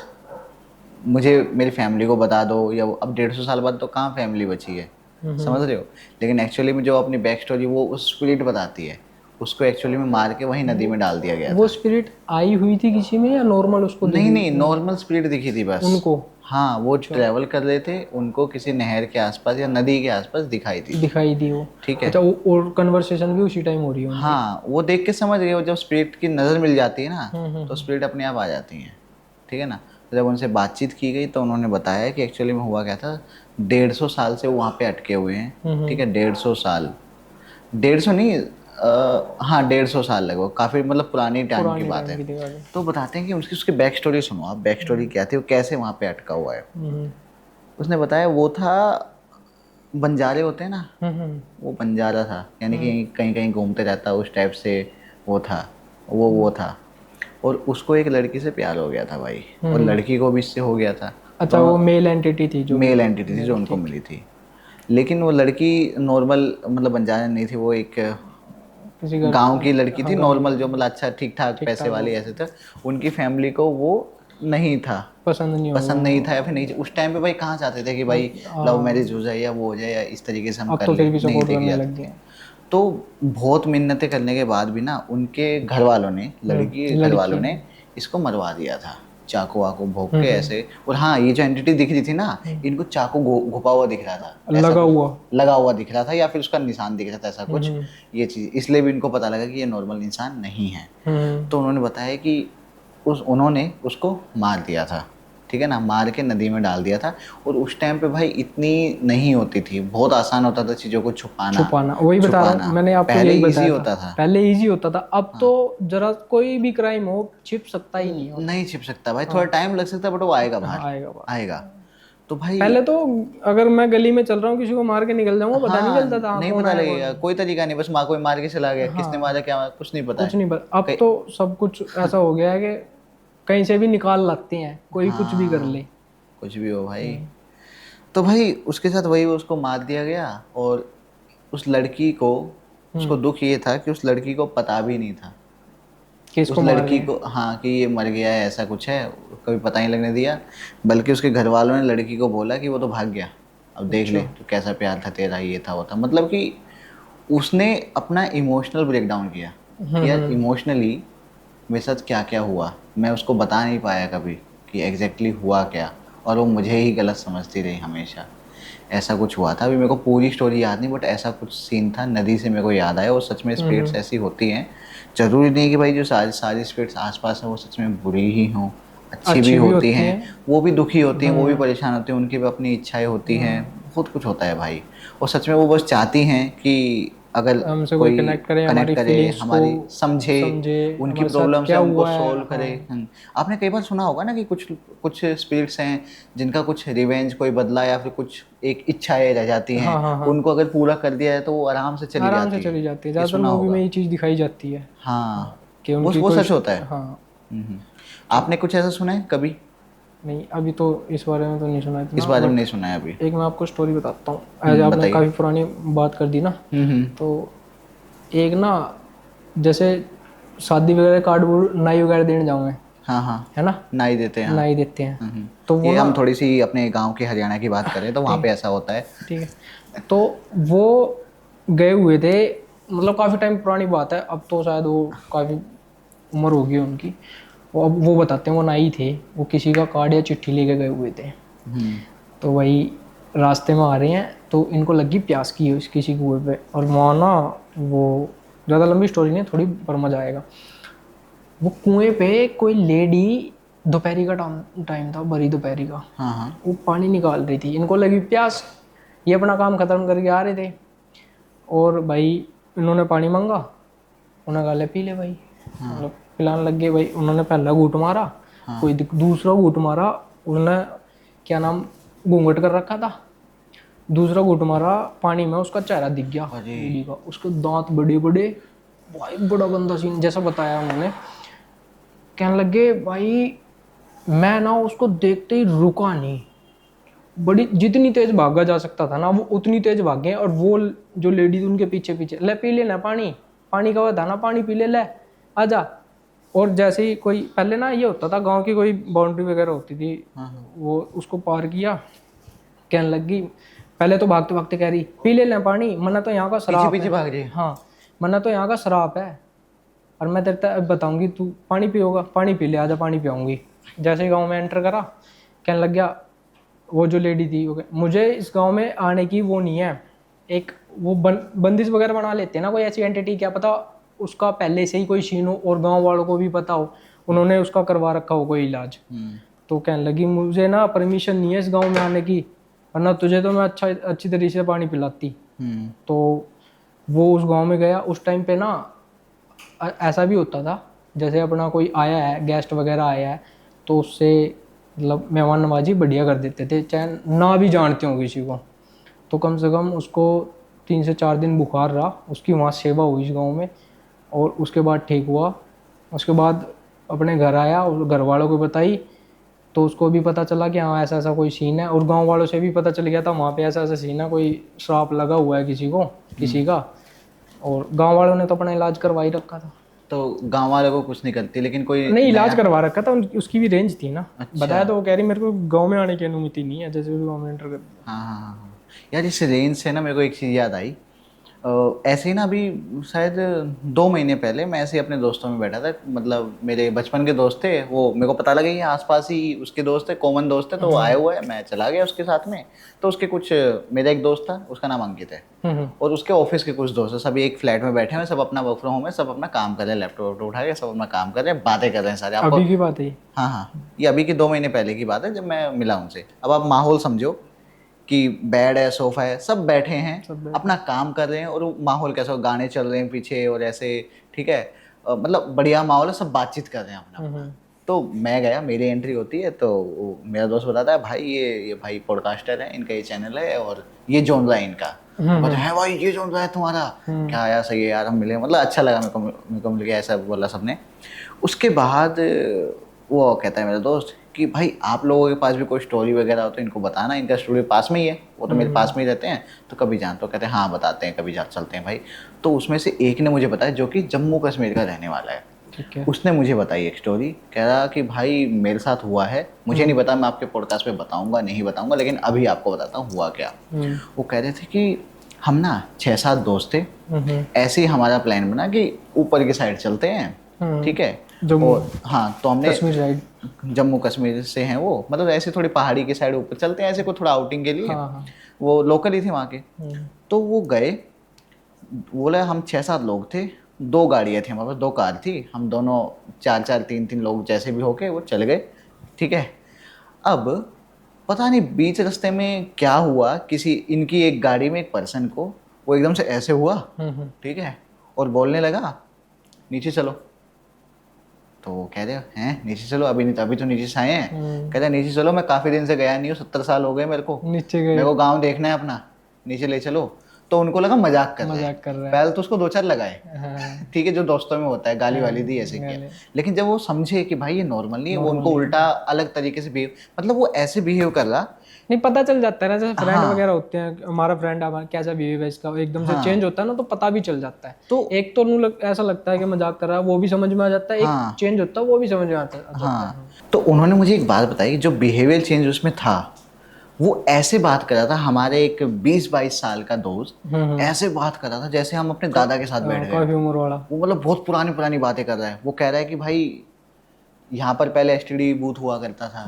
मुझे मेरी फैमिली को बता दो। या अब 150 साल बाद तो कहाँ फैमिली बची है, समझ रहे हो। लेकिन एक्चुअली में जो अपनी बैक स्टोरी वो उस स्पिरिट बताती है, उसको एक्चुअली में मार के वहीं नदी में डाल दिया गया था। वो स्पिरिट आई हुई थी किसी में या नॉर्मल उसको? नहीं, नॉर्मल स्पिरिट दिखी थी बस उनको। हाँ, वो ट्रैवल कर रहे थे, उनको किसी नहर के आसपास या नदी के आसपास दिखाई थी वो, ठीक है। अच्छा, और कन्वर्सेशन भी उसी टाइम हो रही है? हाँ, वो देख के समझ गए, वो जब स्पिरिट की नज़र मिल जाती है ना तो स्पिरिट अपने आप आ जाती हैं, ठीक है ना। तो जब उनसे बातचीत की गई तो उन्होंने बताया कि एक्चुअली में हुआ क्या था, 150 साल से वो वहाँ पे अटके हुए हैं, ठीक है। 150 साल, 150 नहीं, हाँ 150 साल लगभग, काफ़ी मतलब पुरानी टाइम की बात है। तो बताते हैं कि उसकी बैक स्टोरी सुनो आप, बैक स्टोरी क्या थी, वो कैसे वहाँ पे अटका हुआ है। उसने बताया वो था, बंजारे होते हैं ना, वो बंजारा था, यानी कि कहीं कहीं घूमते रहता उस टाइप से वो था, वो था। और उसको एक लड़की से प्यार हो गया था भाई, और लड़की को भी इससे हो गया था। अच्छा, वो मेल एंटिटी थी जो उनको मिली थी। लेकिन वो लड़की नॉर्मल मतलब बंजारा नहीं थी, वो एक गांव की लड़की थी, नॉर्मल, जो मतलब अच्छा ठीक ठाक पैसे वाली ऐसे था। उनकी फैमिली को वो नहीं था पसंद नहीं था, या फिर नहीं उस टाइम पे भाई कहाँ चाहते थे कि भाई लव मैरिज हो जाए या वो हो जाए या इस तरीके से हम कर तो फिर भी नहीं सपोर्ट करने लग देखी गए। तो बहुत मिन्नतें करने के बाद भी ना उनके घर वालों ने, लड़की के घर वालों ने इसको मरवा दिया था, चाकू वाकू भोंक के ऐसे। और हाँ, ये जो एंटिटी दिख रही थी ना, इनको चाकू घुपा हुआ दिख रहा था, लगा हुआ दिख रहा था, या फिर उसका निशान दिख रहा था, ऐसा कुछ ये चीज़। इसलिए भी इनको पता लगा कि ये नॉर्मल इंसान नहीं है। तो उन्होंने बताया कि उन्होंने उसको मार दिया था, ठीक है ना, मार के नदी में डाल दिया था। और उस टाइम पे भाई इतनी नहीं होती थी, बहुत आसान होता था चीज़ों को छुपाना। वही बता रहा हूँ मैंने आपको, पहले यही इजी होता था, पहले इजी होता था। अब तो जरा कोई भी क्राइम हो छिप सकता ही नहीं छिप सकता भाई, थोड़ा टाइम लग सकता है, बट वो आएगा बाहर, आएगा। तो भाई पहले तो अगर मैं गली में चल रहा हूँ किसी को मार के निकल जाऊंगा पता नहीं चलता था नहीं कौन पता आया कौन लगेगा, नहीं। कोई तरीका नहीं, बस माँ कोई मार के चला गया, किसने हाँ, मारा क्या कुछ नहीं पता कुछ है। नहीं पता। अब तो सब कुछ ऐसा हो गया है कि कहीं से भी निकाल लगते हैं, कोई कुछ भी कर हाँ, ले। कुछ भी हो भाई। हम्म। तो भाई उसके साथ वही, उसको मार दिया गया। और उस लड़की को, उसको दुख ये था कि उस लड़की को पता भी नहीं था, उस किसको मार रहे लड़की हैं? को, हाँ, कि ये मर गया है, ऐसा कुछ है, कभी पता नहीं लगने दिया। बल्कि उसके घर वालों ने लड़की को बोला कि वो तो भाग गया, अब देख ले अच्छा। तो कैसा प्यार था तेरा, ये था वो था, मतलब कि उसने अपना इमोशनल ब्रेकडाउन किया कि यार हम्म। इमोशनली मेरे साथ क्या क्या हुआ, मैं उसको बता नहीं पाया कभी कि एग्जैक्टली हुआ क्या, और वो मुझे ही गलत समझती रही हमेशा। ऐसा कुछ हुआ था, अभी मेरे को पूरी स्टोरी याद नहीं, बट ऐसा कुछ सीन था, नदी से मेरे को याद आया। और सच में स्पिरिट्स ऐसी होती हैं, ज़रूरी नहीं कि भाई जो सारी सारी स्पिरिट्स आसपास हैं वो सच में बुरी ही हों, अच्छी भी अच्छी भी होती होती हैं, हैं। वो भी दुखी होती हैं, वो भी हम्म। परेशान होती हैं, उनकी भी अपनी इच्छाएं होती हैं, हम्म। बहुत कुछ होता है भाई। और सच में वो बस चाहती हैं कि अगर हमसे कोई कोई कनेक्ट करे, कनेक्ट हमारी करे, फीलिंग्स को हमारी समझे, समझे, उनकी हमारे साथ प्रॉब्लम से क्या हमको हुआ है। सोल्व करे। हाँ। आपने कई बार सुना होगा ना कि कुछ कुछ स्पिरिट्स हैं जिनका कुछ रिवेंज, कोई बदला या फिर कुछ एक इच्छाएं रह जाती हैं, हाँ हाँ हाँ, उनको अगर पूरा कर दिया है तो वो आराम से चली आराम से जाती है। चली जाती है। ये ज़्यादातर सुना मूवी में होगा। ये चीज़ दिखाई जाती है। हाँ, हाँ, कि उनकी कोई सच होता है। हाँ। हम्म। तो आपने कुछ ऐसा सुना है कभी? नहीं, अभी तो इस बारे में तो नहीं सुना इस इतना, बारे में बट नहीं सुना है अभी। एक मैं आपको स्टोरी बताता हूँ। एज आपने बताइए। काफ़ी पुरानी बात कर दी ना, हम्म। तो एक ना, जैसे शादी वगैरह कार्ड वुड नाई वगैरह देने जाऊँ मैं, हाँ हाँ, है ना, नाई देते हैं, हाँ। नाई देते हैं। हम्म। तो वो ये ना, हम थोड़ी सी अपने गांव के हरियाणा की बात करें तो वहाँ ठीक पे ऐसा होता है। ठीक है। तो वो गए हुए थे, मतलब काफ़ी टाइम पुरानी बात है, अब तो शायद वो काफ़ी उम्र होगी उनकी। वो अब वो बताते हैं वो नाई थे, वो किसी का कार्ड या चिट्ठी लेके गए हुए थे। हम्म। तो वही रास्ते में आ रहे हैं तो इनको लगी प्यास की उस किसी कुएं पे, और वहाँ ना, वो ज़्यादा लंबी स्टोरी नहीं है थोड़ी, पर मजा आएगा। वो कुएं पे कोई लेडी, दोपहरी का टाइम था, बड़ी दोपहरी का, हाँ हाँ। वो पानी निकाल रही थी, इनको लगी प्यास, ये अपना काम खत्म करके आ रहे थे। और भाई इन्होंने पानी मांगा, उन्होंने कहा ले पी ले भाई, मतलब पिलाने लग गए भाई। उन्होंने पहला घूंट मारा, कोई दूसरा घूंट मारा, उन्होंने क्या नाम, घूंघट कर रखा था, दूसरा घूंट मारा, पानी में उसका चेहरा दिख गया अरे। लेडी का, उसके दांत बड़े बड़े, भाई बड़ा गंदा सीन जैसा बताया उन्होंने। कहने लगे भाई मैं ना उसको देखते ही रुका नहीं, बड़ी जितनी तेज भागा जा सकता था ना वो उतनी तेज भागे, और वो जो लेडी थी उनके पीछे पीछे, ले पी लेना पानी, पानी का था ना, पानी पी ले, ले आजा। और जैसे ही कोई, पहले ना ये होता था गांव की कोई बाउंड्री वगैरह होती थी, वो उसको पार किया, कहने लगी, पहले तो भागते भागते कह रही पी ले लें पानी, मना तो यहाँ का पीछे शराब पीछे है। भाग रही है। हाँ, मना तो यहाँ का शराब है, और मैं तेरे तक बताऊंगी, तू पानी पियोगा, पानी पी ले, आजा पानी पियाऊंगी। जैसे ही गाँव में एंटर करा, कहने लग गया वो जो लेडी थी, वो मुझे इस गांव में आने की वो नहीं है, एक वो बंदिश वगैरह बना लेते हैं ना कोई ऐसी एंटिटी, क्या पता उसका पहले से ही कोई सीन हो और गांव वालों को भी पता हो, उन्होंने उसका करवा रखा हो कोई इलाज। तो कहने लगी मुझे ना परमिशन नहीं है इस गांव में आने की, वरना तुझे तो मैं अच्छी तरीके से पानी पिलाती। तो वो उस गांव में गया, उस टाइम पे ना ऐसा भी होता था, जैसे अपना कोई आया है, गेस्ट वगैरह आया है, तो उससे मतलब मेहमान नवाजी बढ़िया कर देते थे, चाहे ना भी जानते हो किसी को। तो कम से कम उसको 3 से 4 दिन बुखार रहा, उसकी वहाँ सेवा हुई इस गांव में, और उसके बाद ठीक हुआ। उसके बाद अपने घर आया और घर वालों को बताई, तो उसको भी पता चला कि हाँ ऐसा ऐसा कोई सीन है, और गांव वालों से भी पता चल गया था वहाँ पे ऐसा ऐसा सीन है, कोई श्राप लगा हुआ है किसी को, किसी का। और गांव वालों ने तो अपना इलाज करवा ही रखा था। तो गांव वालों को कुछ नहीं करती, लेकिन कोई नहीं, इलाज नया। करवा रखा था, उसकी भी रेंज थी ना। अच्छा। बताया तो वो कह रही मेरे को गांव में आने की अनुमति नहीं है, जैसे भी गांव में एंटर कर दिया। हाँ हाँ हाँ हाँ। यार इस रेंज से ना मेरे को एक चीज़ याद आई। ऐसे ही ना अभी शायद 2 महीने पहले मैं ऐसे ही अपने दोस्तों में बैठा था, मतलब मेरे बचपन के दोस्त थे, वो मेरे को पता लगा ये आसपास ही उसके दोस्त है, कॉमन दोस्त है, तो वो आया हुआ है, मैं चला गया उसके साथ में। तो उसके कुछ, मेरा एक दोस्त था उसका नाम अंकित है, और उसके ऑफिस के कुछ दोस्त हैं, सभी एक फ्लैट में बैठे हैं, सब अपना वर्क फ्रॉम होम है, सब अपना काम कर रहे हैं, लैपटॉप उठा के सब अपना काम कर रहे हैं, बातें कर रहे हैं सारे। आपको अभी की बात है ये? हाँ हाँ, ये अभी के 2 महीने पहले की बात है जब मैं मिला उनसे। अब आप माहौल समझो कि बेड है, सोफा है, सब बैठे हैं, सब अपना काम कर रहे हैं, और वो माहौल कैसा हो, गाने चल रहे हैं पीछे और ऐसे, ठीक है, मतलब बढ़िया माहौल है, सब बातचीत कर रहे हैं अपना अपना। तो मैं गया, मेरी एंट्री होती है तो मेरा दोस्त बताता है भाई ये भाई पॉडकास्टर है, इनका ये चैनल है और ये जॉनरा है इनका। बोलते हैं भाई ये जॉनरा है तुम्हारा, क्या यार सही है यार, हम मिले, मतलब अच्छा लगा मेरे को मिल गया, ऐसा बोला सबने। उसके बाद वो कहता है मेरा दोस्त कि भाई आप लोगों के पास भी कोई स्टोरी वगैरह हो तो इनको बताना, इनका स्टूडियो पास में ही है, वो तो मेरे पास में ही रहते हैं, तो कभी जान तो कहते हैं हाँ बताते हैं, कभी जा चलते हैं भाई। तो उसमें से एक ने मुझे बताया जो कि जम्मू कश्मीर का रहने वाला है, ठीक है। उसने मुझे बताई एक स्टोरी, कह रहा कि भाई मेरे साथ हुआ है, मुझे नहीं पता, मैं आपके पॉडकास्ट पे बताऊंगा नहीं बताऊंगा, लेकिन अभी आपको बताता हूँ हुआ क्या। वो कह रहे थे कि हम ना 6-7 दोस्त थे, ऐसे ही हमारा प्लान बना कि ऊपर की साइड चलते हैं, ठीक है, और हाँ तो हमने कश्मीर साइड, जम्मू कश्मीर से हैं वो, मतलब ऐसे थोड़ी पहाड़ी की साइड ऊपर चलते हैं, ऐसे को थोड़ा आउटिंग के लिए। हाँ। वो लोकल ही थे वहाँ के। तो वो गए, बोला हम 6-7 लोग थे, 2 गाड़ियाँ थी हमारे पास, 2 कार थी, हम दोनों 4-4 3-3 लोग जैसे भी होके वो चल गए, ठीक है। अब पता नहीं बीच रास्ते में क्या हुआ, किसी इनकी एक गाड़ी में एक पर्सन को वो एकदम से ऐसे हुआ, ठीक है, और बोलने लगा नीचे चलो। तो वो कह रहे हैं नीचे चलो, अभी नहीं, अभी तो नीचे से आए हैं। कहते हैं नीचे चलो, मैं काफ़ी दिन से गया नहीं हूँ, 70 साल हो गए मेरे को, नीचे गए, मेरे को गांव देखना है अपना, नीचे ले चलो। तो उनको लगा मजाक कर रहा है, पहले तो उसको 2-4 लगाए, ठीक है, जो दोस्तों में होता है, गाली वाली दी, ऐसे किया। लेकिन जब वो समझे कि भाई ये नॉर्मल नहीं है, वो उनको उल्टा अलग तरीके से बिहेव, मतलब वो ऐसे बिहेव कर रहा, नहीं पता चल जाता है ना, जैसे फ्रेंड वगैरह होते हैं, हमारा फ्रेंड हमारा कैसा बिहेव है इसका, एकदम से चेंज होता है ना, तो पता भी चल जाता है। तो एक तो ऐसा लगता है कि मजाक कर रहा है, वो भी समझ में आ जाता है, एक चेंज होता है वो भी समझ में आता है। हाँ, तो उन्होंने मुझे एक बात बताई, जो बिहेवियर चेंज उसमें था, वो ऐसे बात कर रहा था, हमारे एक 20-22 साल का दोस्त ऐसे बात कर रहा था जैसे हम अपने दादा के साथ बैठ गए, काफी उम्र वाला। वो मतलब बहुत पुरानी पुरानी बातें कर रहा है। वो कह रहा है कि भाई यहाँ पर पहले एसटीडी बूथ हुआ करता था,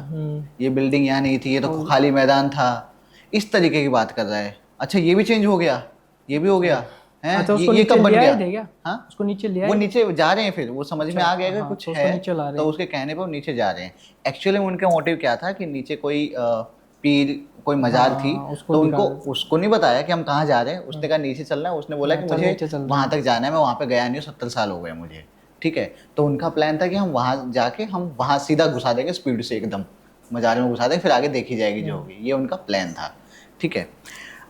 ये बिल्डिंग यहाँ नहीं थी, ये तो खाली मैदान था, इस तरीके की बात कर रहा है। अच्छा ये भी चेंज हो गया, ये भी हो गया है, अच्छा, उसको ये कब बन गया? क्या? हाँ उसको नीचे लिया, वो नीचे जा रहे हैं, फिर वो समझ में आ गया कि कुछ है, तो उसके कहने पर वो नीचे जा रहे हैं। एक्चुअली उनका मोटिव क्या था कि नीचे कोई पीर, कोई मजार थी, तो उनको उसको नहीं बताया कि हम कहाँ जा रहे हैं, उसने कहा नीचे चलना है, उसने बोला कि मुझे वहाँ तक जाना है, मैं वहाँ पे गया नहीं हूँ, 70 साल हो गए मुझे, ठीक है। तो उनका प्लान था कि हम वहाँ जाके हम वहाँ सीधा घुसा देंगे स्पीड से, एकदम मजार में घुसा देंगे, फिर आगे देखी जाएगी जो होगी, ये उनका प्लान था, ठीक है।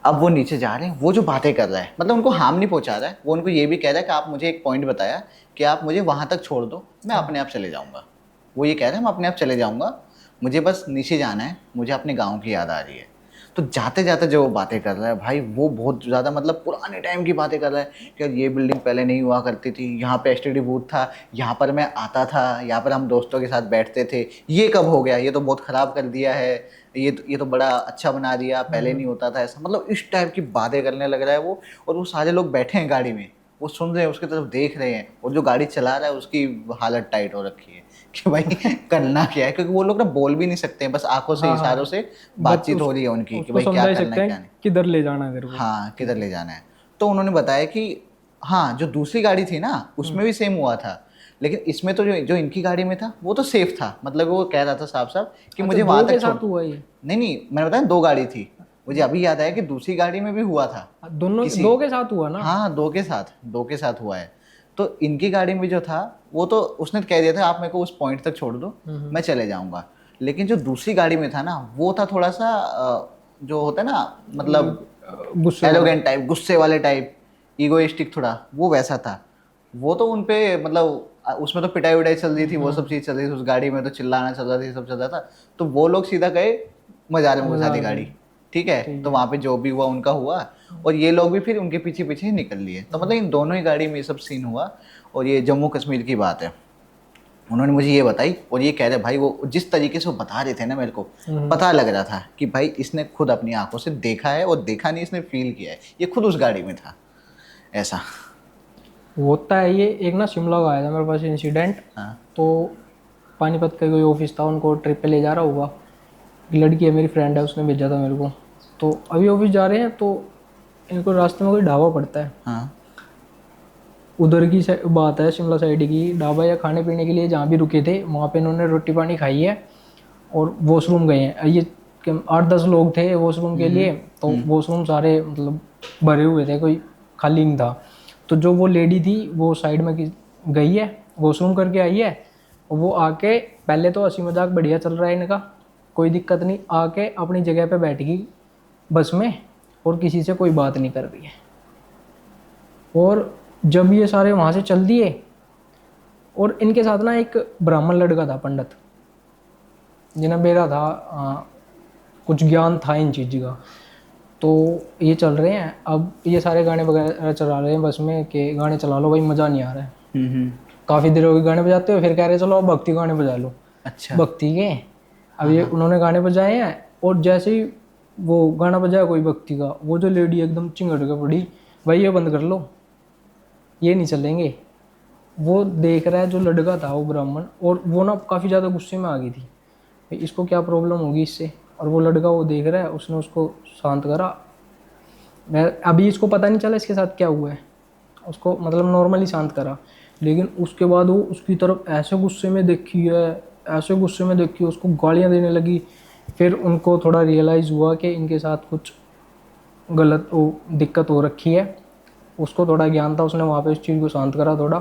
अब वो नीचे जा रहे हैं, वो जो बातें कर रहा है, मतलब उनको हार्म नहीं पहुंचा रहा है, वो उनको ये भी कह रहा है कि आप मुझे एक पॉइंट बताया कि आप मुझे वहाँ तक छोड़ दो, मैं अपने आप चले जाऊँगा। वो ये कह रहे हैं मैं अपने आप चले जाऊँगा, मुझे बस नीचे जाना है, मुझे अपने गाँव की याद आ रही है। तो जाते जाते जो वो बातें कर रहा है भाई, वो बहुत ज़्यादा मतलब पुराने टाइम की बातें कर रहा है कि ये बिल्डिंग पहले नहीं हुआ करती थी, यहाँ पे एसटीडी बूथ था, यहाँ पर मैं आता था, यहाँ पर हम दोस्तों के साथ बैठते थे, ये कब हो गया, ये तो बहुत ख़राब कर दिया है, ये तो बड़ा अच्छा बना दिया, पहले नहीं होता था ऐसा, मतलब इस टाइप की बातें करने लग रहा है वो। और वो सारे लोग बैठे हैं गाड़ी में, वो सुन रहे हैं, उसकी तरफ देख रहे हैं, और जो गाड़ी चला रहा है उसकी हालत टाइट हो रखी है कि भाई करना क्या है, क्योंकि वो लोग ना बोल भी नहीं सकते हैं, बस आंखों से इशारों से बातचीत हो रही है उनकी कि भाई क्या करना है क्या नहीं, किधर ले जाना है तेरे को, हाँ किधर ले जाना है। तो उन्होंने बताया कि हाँ जो दूसरी गाड़ी थी ना उसमें भी सेम हुआ था, लेकिन इसमें तो जो इनकी गाड़ी में था वो तो सेफ था, मतलब वो कह रहा था साफ साफ कि मुझे वहां तक साथ हुआ ये। नहीं मैंने बताया 2 गाड़ी थी, मुझे अभी याद आया कि दूसरी गाड़ी में भी हुआ था, दोनों 2 के साथ हुआ ना। हाँ 2 के साथ हुआ है। तो इनकी गाड़ी में जो था वो तो उसने कह दिया था आप मेरे को उस पॉइंट तक छोड़ दो, मैं चले जाऊंगा। लेकिन जो दूसरी गाड़ी में था ना वो था थोड़ा सा जो होता है ना, मतलब एरोगेंट टाइप, गुस्से वाले टाइप, ईगोइस्टिक थोड़ा, वो वैसा था। वो तो उनपे मतलब उसमें तो पिटाई विटाई चल रही थी, वो सब चीज़ चल रही थी, उस गाड़ी में तो चिल्लाना चल रहा था, सब चल रहा था। तो वो लोग सीधा गए मजार में घुसा दी गाड़ी, ठीक है, तो वहाँ पे जो भी हुआ उनका हुआ, और ये लोग भी फिर उनके पीछे पीछे निकल लिए। तो मतलब इन दोनों ही गाड़ी में ये सब सीन हुआ। और ये जम्मू कश्मीर की बात है, उन्होंने मुझे ये बताई, और ये कह रहे भाई वो जिस तरीके से वो बता रहे थे ना, मेरे को पता लग रहा था कि भाई इसने खुद अपनी आंखों से देखा है, और देखा नहीं इसने फील किया है, ये खुद उस गाड़ी में था। ऐसा होता है ये। एक ना शिमला का आया था मेरे पास इंसिडेंट। हाँ। तो पानीपत का कोई ऑफिस था, उनको ट्रिप पे ले जा रहा होगा, एक लड़की है मेरी फ्रेंड है, उसने भेजा था मेरे को। तो अभी ऑफिस जा रहे हैं, तो इनको रास्ते में कोई ढाबा पड़ता है, हाँ। उधर की बात है, शिमला साइड की ढाबा या खाने पीने के लिए जहाँ भी रुके थे वहाँ पे इन्होंने रोटी पानी खाई है और वॉशरूम गए हैं। ये 8-10 लोग थे वॉशरूम के लिए, तो वॉशरूम सारे मतलब भरे हुए थे, कोई खाली नहीं था। तो जो वो लेडी थी वो साइड में गई है, वॉशरूम करके आई है, और वो आके पहले तो हंसी मजाक बढ़िया चल रहा है इनका, कोई दिक्कत नहीं, आके अपनी जगह पे बैठ गई बस में और किसी से कोई बात नहीं कर रही है। और जब ये सारे वहाँ से चल दिए, और इनके साथ ना एक ब्राह्मण लड़का था, पंडित, जिन्हें बेरा था, कुछ ज्ञान था इन चीज़ का। तो ये चल रहे हैं, अब ये सारे गाने वगैरह चला रहे हैं बस में कि गाने चला लो भाई, मज़ा नहीं आ रहा है। काफ़ी देर हो गई गाने बजाते हुए, फिर कह रहे चलो अब भक्ति गाने बजा लो। अच्छा। भक्ति के अब ये उन्होंने गाने बजाए हैं, और जैसे ही वो गाना बजाया कोई भक्ति का, वो जो लेडी एकदम चिंगड़ के पड़ी, भाई ये बंद कर लो, ये नहीं चलेंगे। वो देख रहा है जो लड़का था वो ब्राह्मण, और वो ना काफ़ी ज़्यादा गुस्से में आ गई थी, भाई इसको क्या प्रॉब्लम होगी इससे। और वो लड़का वो देख रहा है, उसने उसको शांत करा। मैं अभी इसको पता नहीं चला इसके साथ क्या हुआ है, उसको मतलब नॉर्मली शांत करा, लेकिन उसके बाद वो उसकी तरफ ऐसे गुस्से में देखी है, ऐसे गुस्से में देखी, उसको गालियाँ देने लगी। फिर उनको थोड़ा रियलाइज़ हुआ कि इनके साथ कुछ गलत वो दिक्कत हो रखी है, उसको थोड़ा ज्ञान था, उसने वहाँ पे इस चीज़ को शांत करा थोड़ा।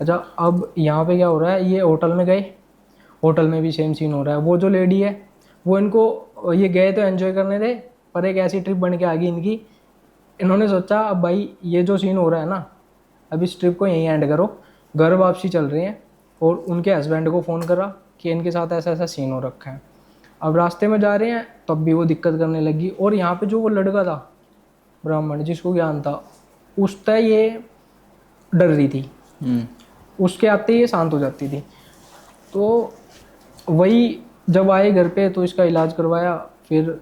अच्छा, अब यहाँ पे क्या हो रहा है, ये होटल में गए, होटल में भी सेम सीन हो रहा है। वो जो लेडी है वो इनको, ये गए तो एंजॉय करने थे, पर एक ऐसी ट्रिप बन के आ गई इनकी, इन्होंने सोचा अब भाई ये जो सीन हो रहा है ना, अब इस ट्रिप को यहीं एंड करो। घर वापसी चल रहे हैं, और उनके हस्बैंड को फ़ोन करा कि इनके साथ ऐसा ऐसा सीन हो रखा है। अब रास्ते में जा रहे हैं तब भी वो दिक्कत करने लगी, और यहाँ पे जो वो लड़का था ब्राह्मण जिसको ज्ञान था, उस तय ये डर रही थी, उसके आते ये शांत हो जाती थी। तो वही जब आए घर पे तो इसका इलाज करवाया, फिर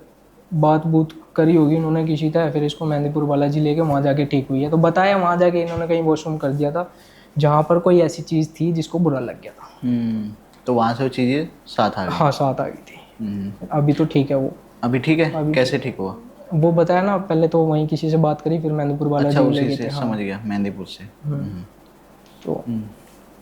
बात बूत करी होगी इन्होंने किसी तरह, फिर इसको मेहंदीपुर बालाजी लेके वहाँ जाके ठीक हुई है। तो बताया वहाँ जाके इन्होंने कहीं वॉशरूम कर दिया था जहाँ पर कोई ऐसी चीज़ थी जिसको बुरा लग गया था। तो वहाँ से वो चीज़ें साथ आ गई। हाँ, साथ आ गई थी। अभी तो ठीक है वो। अभी ठीक है? कैसे ठीक हुआ? वो बताया ना, पहले तो वहीं किसी से बात करी, फिर मेहंदीपुर बालाजी अच्छा, ले उसी गए से थे। हाँ। समझ गया, मेहंदीपुर से। तो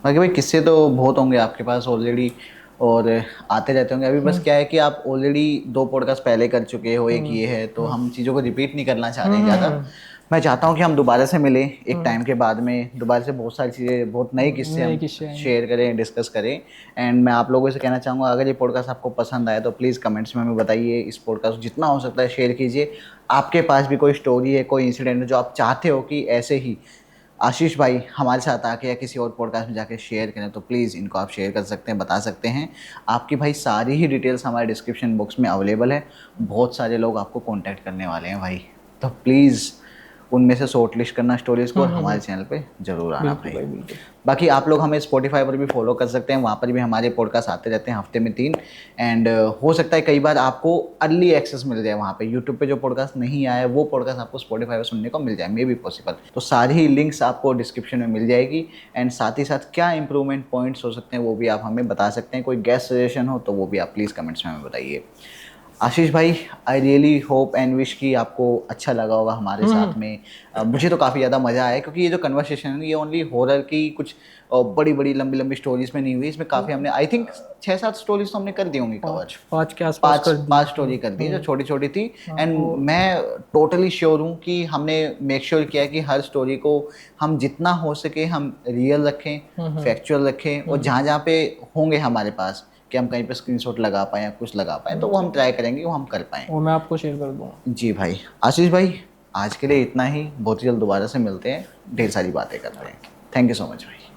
बाकी भाई किस्से तो बहुत होंगे आपके पास ऑलरेडी, और आते रहते होंगे। अभी बस क्या है कि आप ऑलरेडी 2 पॉडकास्ट पहले कर चुके हो, एक ये है, तो हम चीज़ों को रिपीट नहीं करना चाह रहे हैं ज़्यादा। मैं चाहता हूँ कि हम दोबारा से मिलें एक टाइम के बाद में, दोबारा से बहुत सारी चीज़ें, बहुत नए किस्से हम शेयर करें, डिस्कस करें। एंड मैं आप लोगों से कहना चाहूँगा, अगर ये पॉडकास्ट आपको पसंद आए तो प्लीज़ कमेंट्स में हमें बताइए। इस पॉडकास्ट जितना हो सकता है शेयर कीजिए। आपके पास भी कोई स्टोरी है, कोई इंसिडेंट है जो आप चाहते हो कि ऐसे ही आशीष भाई हमारे साथ आके या किसी और पॉडकास्ट में जाके शेयर करें, तो प्लीज़ इनको आप शेयर कर सकते हैं, बता सकते हैं। आपकी भाई सारी ही डिटेल्स हमारे डिस्क्रिप्शन बॉक्स में अवेलेबल है। बहुत सारे लोग आपको कांटेक्ट करने वाले हैं भाई, तो प्लीज़ उनमें से शॉर्ट लिस्ट करना स्टोरीज़ को, और हमारे चैनल पे ज़रूर आना भाई। बाकी आप लोग हमें स्पॉटिफाई पर भी फॉलो कर सकते हैं, वहाँ पर भी हमारे पॉडकास्ट आते रहते हैं हफ्ते में 3। एंड हो सकता है कई बार आपको अर्ली एक्सेस मिल जाए वहाँ पे, यूट्यूब पे जो पॉडकास्ट नहीं आया वो पॉडकास्ट आपको स्पॉटिफाई पर सुनने को मिल जाए, मे बी पॉसिबल। तो सारी लिंक्स आपको डिस्क्रिप्शन में मिल जाएगी। एंड साथ ही साथ क्या इंप्रूवमेंट पॉइंट्स हो सकते हैं वो भी आप हमें बता सकते हैं। कोई गेस्ट सजेशन हो तो वो भी आप प्लीज़ कमेंट्स में हमें बताइए। आशीष भाई, I really hope and wish कि आपको अच्छा लगा होगा हमारे साथ में। मुझे तो काफ़ी ज़्यादा मज़ा आया, क्योंकि ये जो कन्वर्सेशन है ये ओनली हॉरर की कुछ बड़ी बड़ी लंबी लंबी स्टोरीज में नहीं हुई। इसमें काफ़ी हमने, आई थिंक 6-7 स्टोरीज तो हमने कर दी होंगी कवर। 5 के आसपास कर दी। 5 स्टोरी कर दी जो छोटी छोटी थी। एंड मैं टोटली श्योर हूँ कि हमने मेक श्योर किया कि हर स्टोरी को हम जितना हो सके हम रियल रखें, फैक्चुअल रखें, और जहाँ जहाँ पे होंगे हमारे पास कि हम कहीं पे स्क्रीनशॉट लगा पाएँ या कुछ लगा पाएँ, तो वो हम ट्राई करेंगे, वो हम कर पाएँ। वो मैं आपको शेयर कर दूँगा। जी भाई। आशीष भाई, आज के लिए इतना ही। बहुत ही जल्द दोबारा से मिलते हैं, ढेर सारी बातें करते हैं। थैंक यू सो मच भाई।